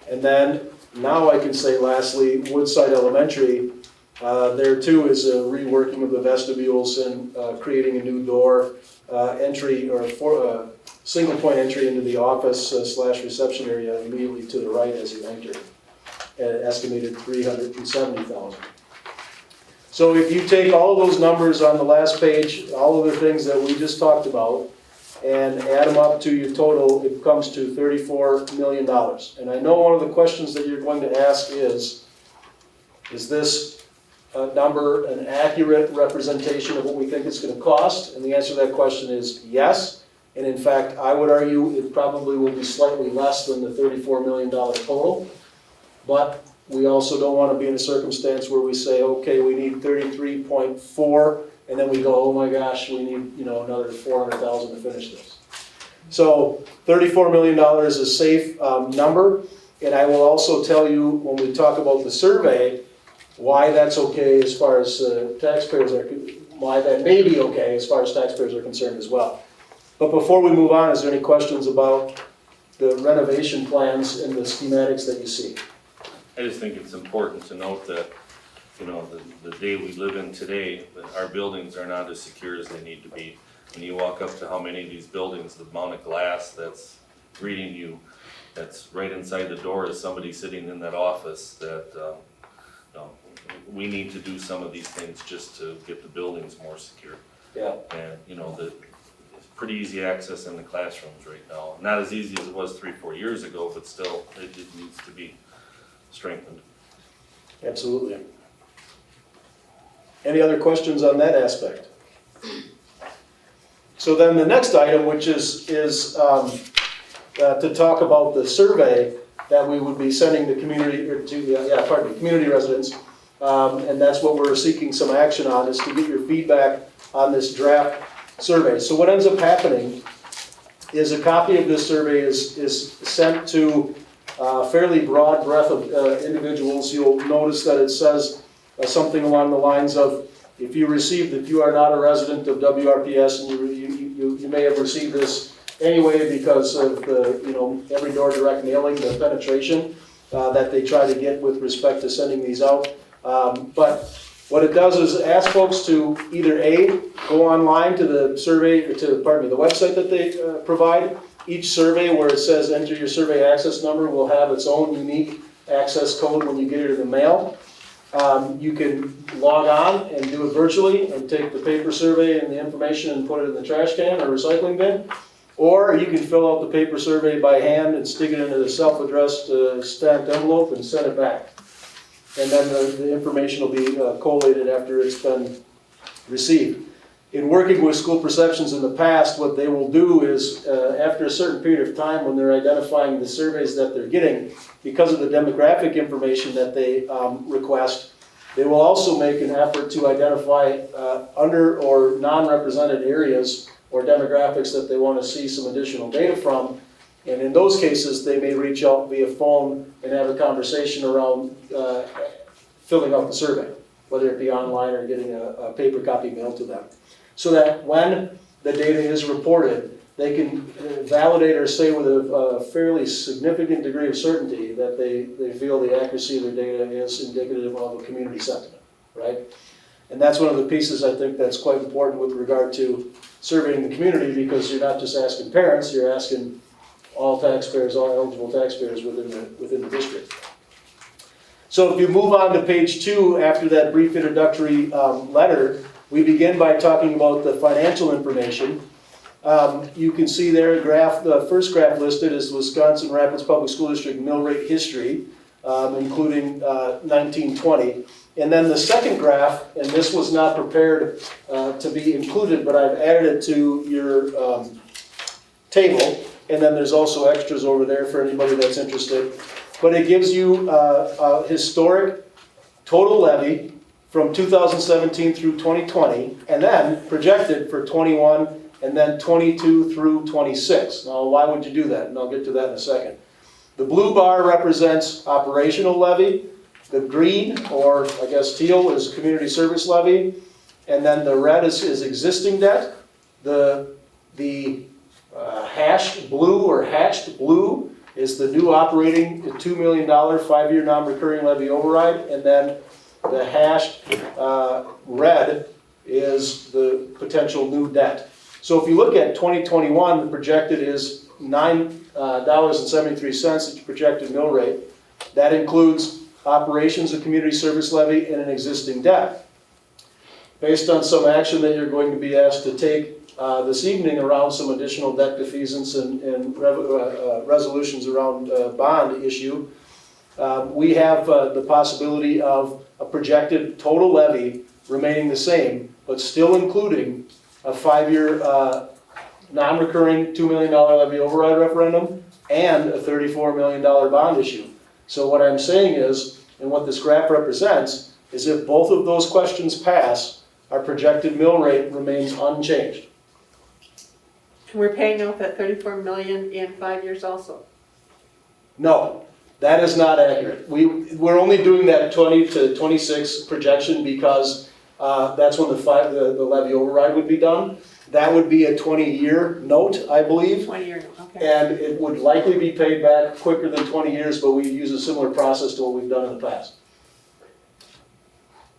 Speaker 3: And then, now I can say lastly, Woodside Elementary, there too is a reworking of the vestibules and creating a new door entry or single point entry into the office slash reception area immediately to the right as you enter, estimated $370,000. So if you take all of those numbers on the last page, all of the things that we just talked about, and add them up to your total, it comes to $34 million. And I know one of the questions that you're going to ask is this number an accurate representation of what we think it's going to cost? And the answer to that question is yes. And in fact, I would argue it probably will be slightly less than the $34 million total. But we also don't want to be in a circumstance where we say, okay, we need 33.4, and then we go, oh my gosh, we need another $400,000 to finish this. So $34 million is a safe number, and I will also tell you when we talk about the survey, why that's okay as far as taxpayers are, why that may be okay as far as taxpayers are concerned as well. But before we move on, is there any questions about the renovation plans and the schematics that you see?
Speaker 1: I just think it's important to note that, you know, the day we live in today, that our buildings are not as secure as they need to be. When you walk up to how many of these buildings, the amount of glass that's greeting you, that's right inside the door is somebody sitting in that office, that, you know, we need to do some of these things just to get the buildings more secure.
Speaker 3: Yeah.
Speaker 1: And, you know, it's pretty easy access in the classrooms right now. Not as easy as it was 3-4 years ago, but still, it needs to be strengthened.
Speaker 3: Absolutely. Any other questions on that aspect? So then the next item, which is to talk about the survey that we would be sending to community, or to, community residents. And that's what we're seeking some action on, is to get your feedback on this draft survey. So what ends up happening is a copy of this survey is sent to a fairly broad breadth of individuals. You'll notice that it says something along the lines of, if you are not a resident of WRPS, and you may have received this anyway because of the, every door direct mailing, the penetration that they try to get with respect to sending these out. But what it does is ask folks to either A, go online to the survey, or to, the website that they provide. Each survey where it says enter your survey access number will have its own unique access code when you get it in the mail. You can log on and do it virtually and take the paper survey and the information and put it in the trash can or recycling bin. Or you can fill out the paper survey by hand and stick it into the self-addressed stamped envelope and send it back. And then the information will be collated after it's been received. In working with school perceptions in the past, what they will do is, after a certain period of time when they're identifying the surveys that they're getting, because of the demographic information that they request, they will also make an effort to identify under or non-represented areas or demographics that they want to see some additional data from. And in those cases, they may reach out via phone and have a conversation around filling out the survey, whether it be online or getting a paper copy mailed to them. So that when the data is reported, they can validate or say with a fairly significant degree of certainty that they feel the accuracy of their data is indicative of a community sentiment, right? And that's one of the pieces I think that's quite important with regard to surveying the community, because you're not just asking parents, you're asking all taxpayers, all eligible taxpayers within the district. So if you move on to page 2, after that brief introductory letter, we begin by talking about the financial information. You can see there a graph, the first graph listed is Wisconsin Rapids Public School District mill rate history, including 1920. And then the second graph, and this was not prepared to be included, but I've added it to your table. And then there's also extras over there for anybody that's interested. But it gives you a historic total levy from 2017 through 2020, and then projected for 21, and then 22 through 26. Now, why would you do that? And I'll get to that in a second. The blue bar represents operational levy. The green, or I guess teal, is community service levy. And then the red is existing debt. The hashed blue or hatched blue is the new operating $2 million 5-year non-recurring levy override. And then the hashed red is the potential new debt. So if you look at 2021, the projected is $9.73, it's projected mill rate. That includes operations of community service levy and an existing debt. Based on some action that you're going to be asked to take this evening around some additional debt defeasance and resolutions around bond issue, we have the possibility of a projected total levy remaining the same, but still including a 5-year non-recurring $2 million levy override referendum and a $34 million bond issue. So what I'm saying is, and what this graph represents, is if both of those questions pass, our projected mill rate remains unchanged.
Speaker 7: We're paying off that 34 million in 5 years also.
Speaker 3: No, that is not accurate. We're only doing that 20 to 26 projection because that's when the levy override would be done. That would be a 20-year note, I believe.
Speaker 7: 20-year, okay.
Speaker 3: And it would likely be paid back quicker than 20 years, but we use a similar process to what we've done in the past.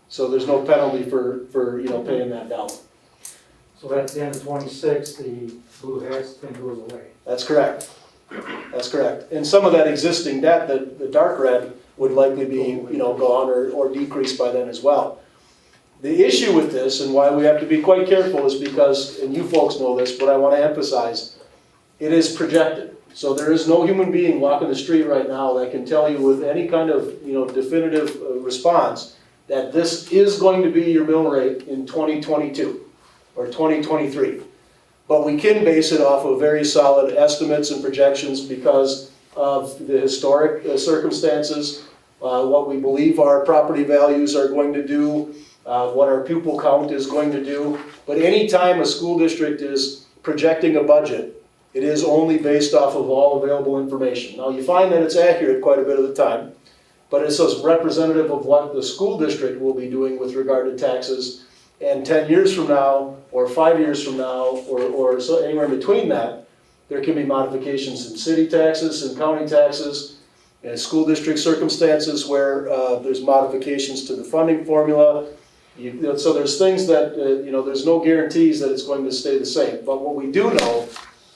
Speaker 3: So there's no penalty for paying that down.
Speaker 9: So at the end of 26, the blue hash thing goes away.
Speaker 3: That's correct. That's correct. And some of that existing debt, the dark red, would likely be, gone or decreased by then as well. The issue with this, and why we have to be quite careful, is because, and you folks know this, but I want to emphasize, it is projected. So there is no human being walking the street right now that can tell you with any kind of, definitive response that this is going to be your mill rate in 2022 or 2023. But we can base it off of very solid estimates and projections because of the historic circumstances, what we believe our property values are going to do, what our pupil count is going to do. But anytime a school district is projecting a budget, it is only based off of all available information. Now you find that it's accurate quite a bit of the time, but it's just representative of what the school district will be doing with regard to taxes. And 10 years from now, or 5 years from now, or so anywhere in between that, there can be modifications in city taxes and county taxes, and school district circumstances where there's modifications to the funding formula. So there's things that, there's no guarantees that it's going to stay the same. But what we do know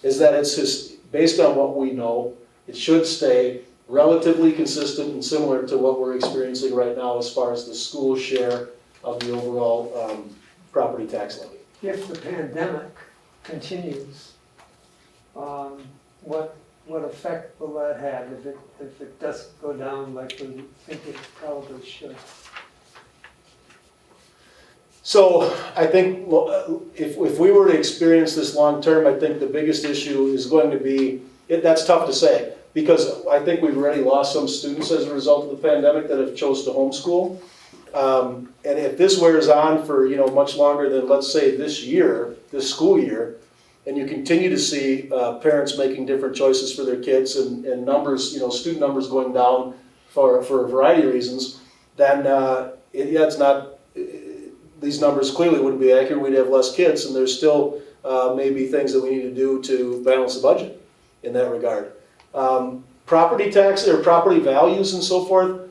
Speaker 3: is that it's just, based on what we know, it should stay relatively consistent and similar to what we're experiencing right now as far as the school share of the overall property tax levy.
Speaker 5: If the pandemic continues, what effect will that have if it doesn't go down like we think it probably should?
Speaker 3: So I think if we were to experience this long term, I think the biggest issue is going to be, that's tough to say, because I think we've already lost some students as a result of the pandemic that have chose to homeschool. And if this wears on for much longer than, let's say, this school year, and you continue to see parents making different choices for their kids and numbers, student numbers going down for a variety of reasons, then it's not. These numbers clearly wouldn't be accurate. We'd have less kids, and there's still maybe things that we need to do to balance the budget in that regard. Property tax or property values and so forth.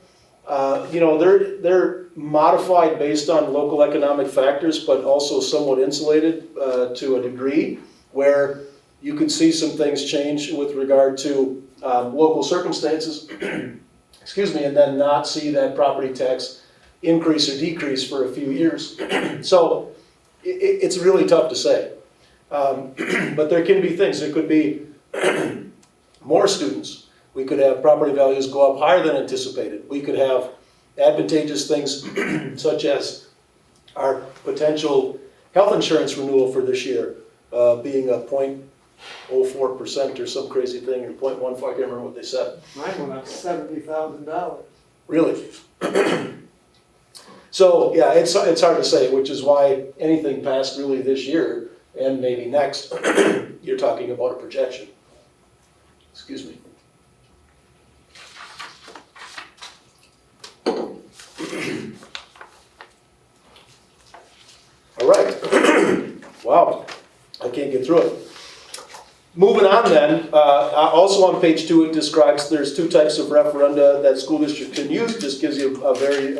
Speaker 3: They're modified based on local economic factors, but also somewhat insulated to a degree, where you could see some things change with regard to local circumstances, excuse me, and then not see that property tax increase or decrease for a few years. So it's really tough to say. But there can be things. There could be more students. We could have property values go up higher than anticipated. We could have advantageous things such as our potential health insurance renewal for this year being a 0.04% or some crazy thing, or 0.15, I can't remember what they said.
Speaker 5: Mine went up $70,000.
Speaker 3: Really? So yeah, it's hard to say, which is why anything past really this year and maybe next, you're talking about a projection. Excuse me. All right. Wow, I can't get through it. Moving on then, also on page 2 it describes there's 2 types of referenda that school district can use. Just gives you a very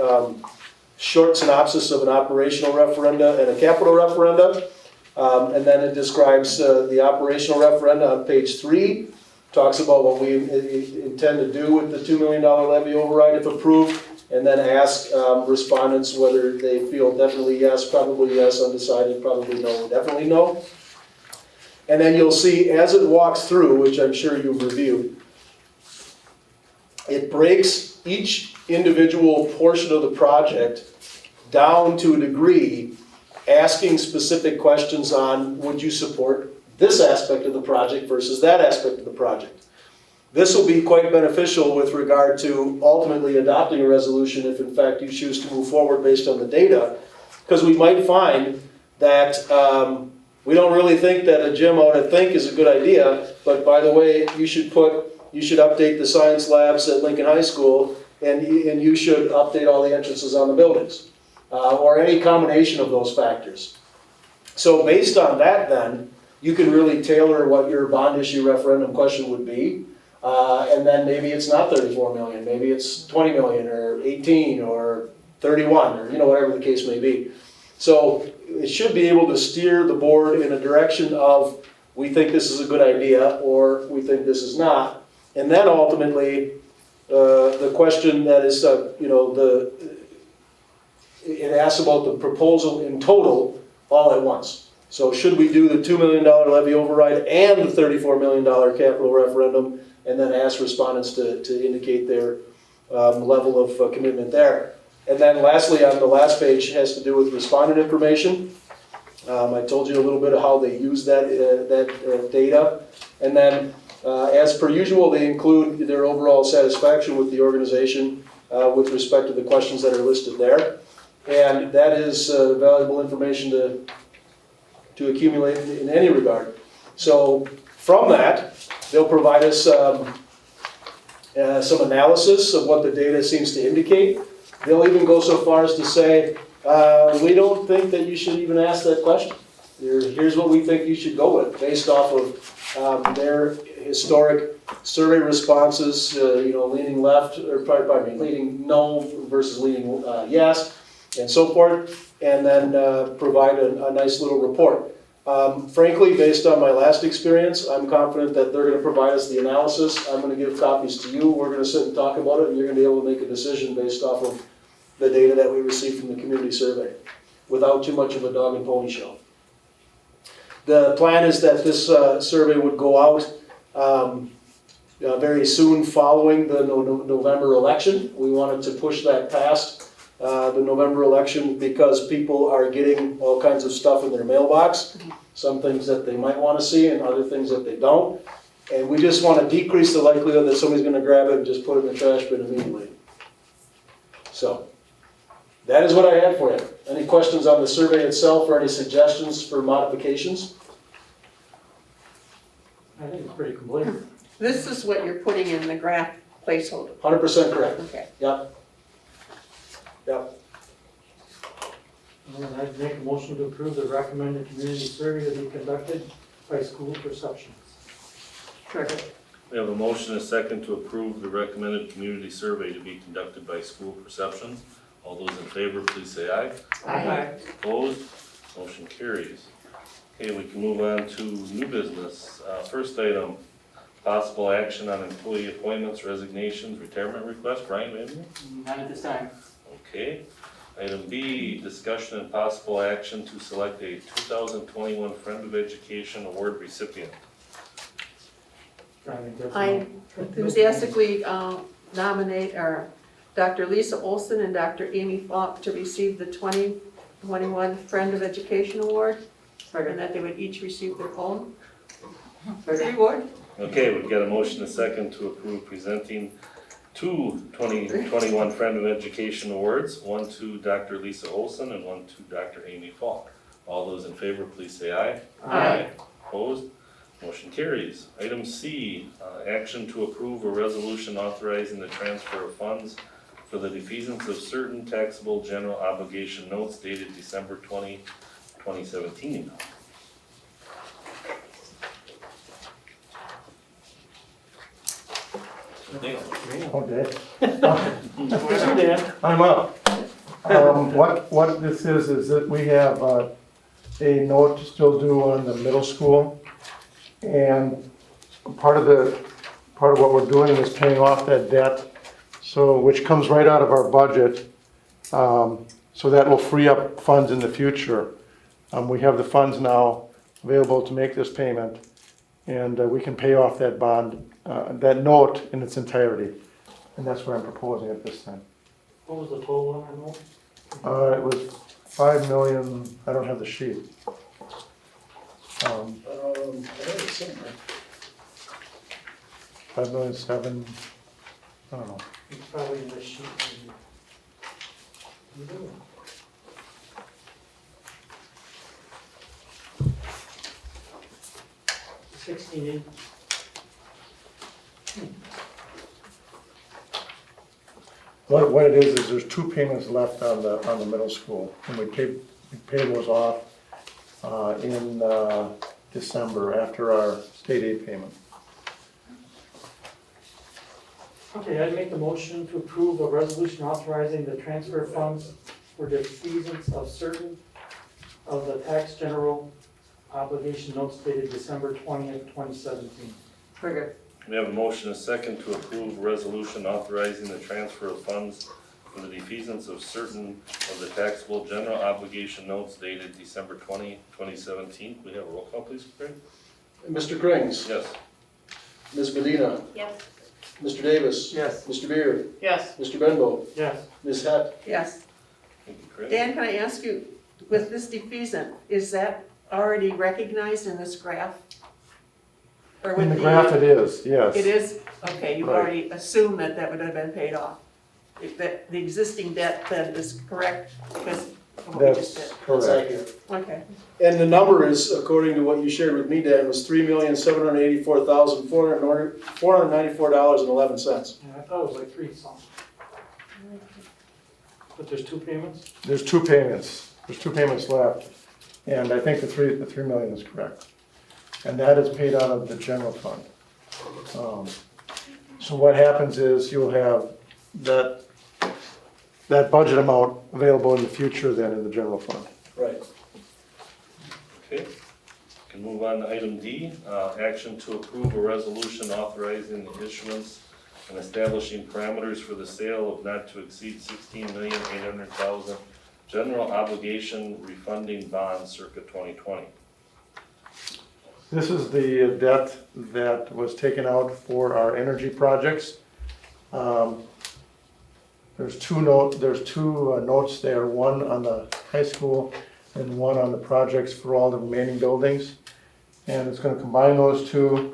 Speaker 3: short synopsis of an operational referenda and a capital referenda. And then it describes the operational referenda on page 3. Talks about what we intend to do with the $2 million levy override if approved, and then ask respondents whether they feel definitely yes, probably yes, undecided, probably no, definitely no. And then you'll see as it walks through, which I'm sure you've reviewed, it breaks each individual portion of the project down to a degree, asking specific questions on would you support this aspect of the project versus that aspect of the project. This will be quite beneficial with regard to ultimately adopting a resolution if in fact you choose to move forward based on the data, because we might find that we don't really think that a gym out at Think is a good idea, but by the way, you should update the science labs at Lincoln High School, and you should update all the entrances on the buildings, or any combination of those factors. So based on that then, you can really tailor what your bond issue referendum question would be, and then maybe it's not 34 million, maybe it's 20 million, or 18, or 31, or whatever the case may be. So it should be able to steer the board in a direction of, we think this is a good idea, or we think this is not. And then ultimately, the question that is, it asks about the proposal in total all at once. So should we do the $2 million levy override and the $34 million capital referendum, and then ask respondents to indicate their level of commitment there. And then lastly, on the last page, has to do with respondent information. I told you a little bit of how they use that data. And then, as per usual, they include their overall satisfaction with the organization with respect to the questions that are listed there. And that is valuable information to accumulate in any regard. So from that, they'll provide us some analysis of what the data seems to indicate. They'll even go so far as to say, we don't think that you should even ask that question. Here's what we think you should go with, based off of their historic survey responses, leaning left, or pardon me, leaning no versus leaning yes, and so forth, and then provide a nice little report. Frankly, based on my last experience, I'm confident that they're going to provide us the analysis. I'm going to give copies to you. We're going to sit and talk about it, and you're going to be able to make a decision based off of the data that we received from the community survey, without too much of a dog and pony show. The plan is that this survey would go out very soon following the November election. We wanted to push that past the November election because people are getting all kinds of stuff in their mailbox, some things that they might want to see and other things that they don't. And we just want to decrease the likelihood that somebody's going to grab it and just put it in the trash bin immediately. So, that is what I had for you. Any questions on the survey itself or any suggestions for modifications?
Speaker 9: I think it's pretty complete.
Speaker 7: This is what you're putting in the graph placeholder.
Speaker 3: 100% correct.
Speaker 7: Okay.
Speaker 3: Yep.
Speaker 9: And I'd make a motion to approve the recommended community survey to be conducted by school perceptions.
Speaker 5: Second.
Speaker 1: We have a motion and a second to approve the recommended community survey to be conducted by school perceptions. All those in favor, please say aye.
Speaker 5: Aye.
Speaker 1: Opposed? Motion carries. Okay, we can move on to new business. First item, possible action on employee appointments, resignations, retirement requests. Brian, maybe?
Speaker 10: None at this time.
Speaker 1: Okay. Item B, discussion and possible action to select a 2021 Friend of Education Award recipient.
Speaker 7: I enthusiastically nominate Dr. Lisa Olson and Dr. Amy Falk to receive the 2021 Friend of Education Award, and that they would each receive their own reward.
Speaker 1: Okay, we've got a motion and a second to approve presenting two 2021 Friend of Education Awards, one to Dr. Lisa Olson and one to Dr. Amy Falk. All those in favor, please say aye.
Speaker 7: Aye.
Speaker 1: Opposed? Motion carries. Item C, action to approve a resolution authorizing the transfer of funds for the defeasance of certain taxable general obligation notes dated December 20, 2017.
Speaker 11: Okay. I'm up. What this is that we have a note still due on the middle school. And part of what we're doing is paying off that debt, so which comes right out of our budget. So that will free up funds in the future. We have the funds now available to make this payment, and we can pay off that bond, that note in its entirety. And that's what I'm proposing at this time.
Speaker 9: What was the total on that note?
Speaker 11: It was 5 million, I don't have the sheet.
Speaker 3: I have it somewhere.
Speaker 11: 5,000,007, I don't know.
Speaker 9: It's probably in the sheet. 16.
Speaker 11: What it is there's 2 payments left on the middle school, and we pay those off in December after our state aid payment.
Speaker 9: Okay, I'd make the motion to approve a resolution authorizing the transfer of funds for the defeasance of certain of the tax general obligation notes dated December 20th, 2017.
Speaker 5: Second.
Speaker 1: We have a motion and a second to approve a resolution authorizing the transfer of funds for the defeasance of certain of the taxable general obligation notes dated December 20, 2017. Can we have a roll call, please, Craig?
Speaker 3: Mr. Krings,
Speaker 1: Yes.
Speaker 3: Ms. Medina,
Speaker 6: Yes.
Speaker 3: Mr. Davis,
Speaker 5: Yes.
Speaker 3: Mr. Beer,
Speaker 8: Yes.
Speaker 3: Mr. Benbow,
Speaker 9: Yes.
Speaker 3: Ms. Heck.
Speaker 7: Yes.
Speaker 1: Thank you, Craig.
Speaker 7: Dan, can I ask you, with this defeasance, is that already recognized in this graph? Or
Speaker 11: In
Speaker 7: with
Speaker 11: the graph it is, yes.
Speaker 7: It is? Okay, you've
Speaker 11: Right.
Speaker 7: already assumed that that would have been paid off. If that, the existing debt then is correct because of what we just
Speaker 11: That's
Speaker 7: did.
Speaker 3: That's
Speaker 11: correct.
Speaker 3: accurate.
Speaker 7: Okay,
Speaker 3: And the number is, according to what you shared with me, Dan, was $3,784,494.11.
Speaker 9: Yeah, I thought it was like 3 something. But there's 2 payments?
Speaker 11: There's 2 payments. There's 2 payments left, and I think the 3 million is correct. And that is paid out of the general fund. So what happens is you'll have that budget amount available in the future then in the general fund.
Speaker 3: Right.
Speaker 1: Okay. Can move on to item D, action to approve a resolution authorizing the issuance and establishing parameters for the sale of not to exceed 16,800,000 general obligation refunding bonds circa 2020.
Speaker 11: This is the debt that was taken out for our energy projects. There's two notes there, one on the high school and one on the projects for all the remaining buildings. And it's gonna combine those two.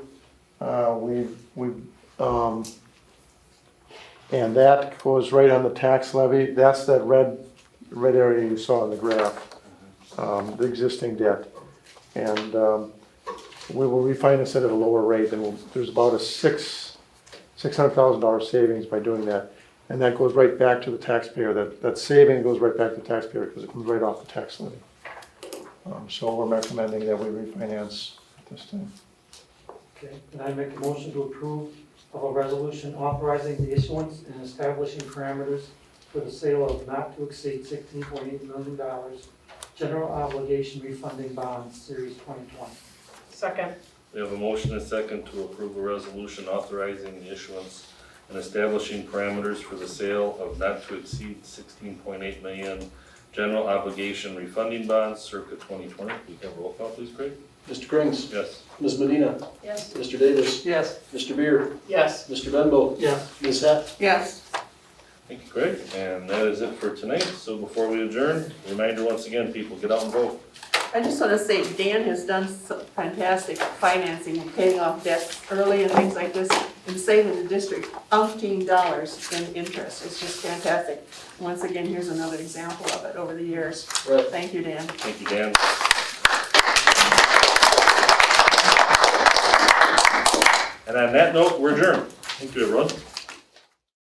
Speaker 11: And that goes right on the tax levy. That's that red area you saw in the graph, the existing debt. And we will refinance it at a lower rate, and there's about a $600,000 savings by doing that. And that goes right back to the taxpayer. That saving goes right back to the taxpayer because it comes right off the tax levy. So we're recommending that we refinance at this time.
Speaker 9: Okay, and I make a motion to approve of a resolution authorizing the issuance and establishing parameters for the sale of not to exceed $16.8 million general obligation refunding bonds, series 2020.
Speaker 8: Second.
Speaker 1: We have a motion and a second to approve a resolution authorizing the issuance and establishing parameters for the sale of not to exceed 16.8 million general obligation refunding bonds circa 2020. We have a roll call, please, Craig?
Speaker 3: Mr. Krings,
Speaker 1: Yes.
Speaker 3: Ms. Medina,
Speaker 6: Yes.
Speaker 3: Mr. Davis,
Speaker 5: Yes.
Speaker 3: Mr. Beer,
Speaker 8: Yes.
Speaker 3: Mr. Benbow,
Speaker 9: Yes.
Speaker 3: Ms. Heck.
Speaker 7: yes.
Speaker 1: Thank you, Craig. And that is it for tonight. So before we adjourn, reminder once again, people, get out and vote.
Speaker 7: I just want to say Dan has done so fantastic financing and paying off debts early and things like this and saving the district umpteen dollars in interest. It's just fantastic. Once again, here's another example of it over the years.
Speaker 3: Right.
Speaker 7: Thank you, Dan.
Speaker 1: Thank you, Dan. And on that note, we're adjourned. Thank you, everyone.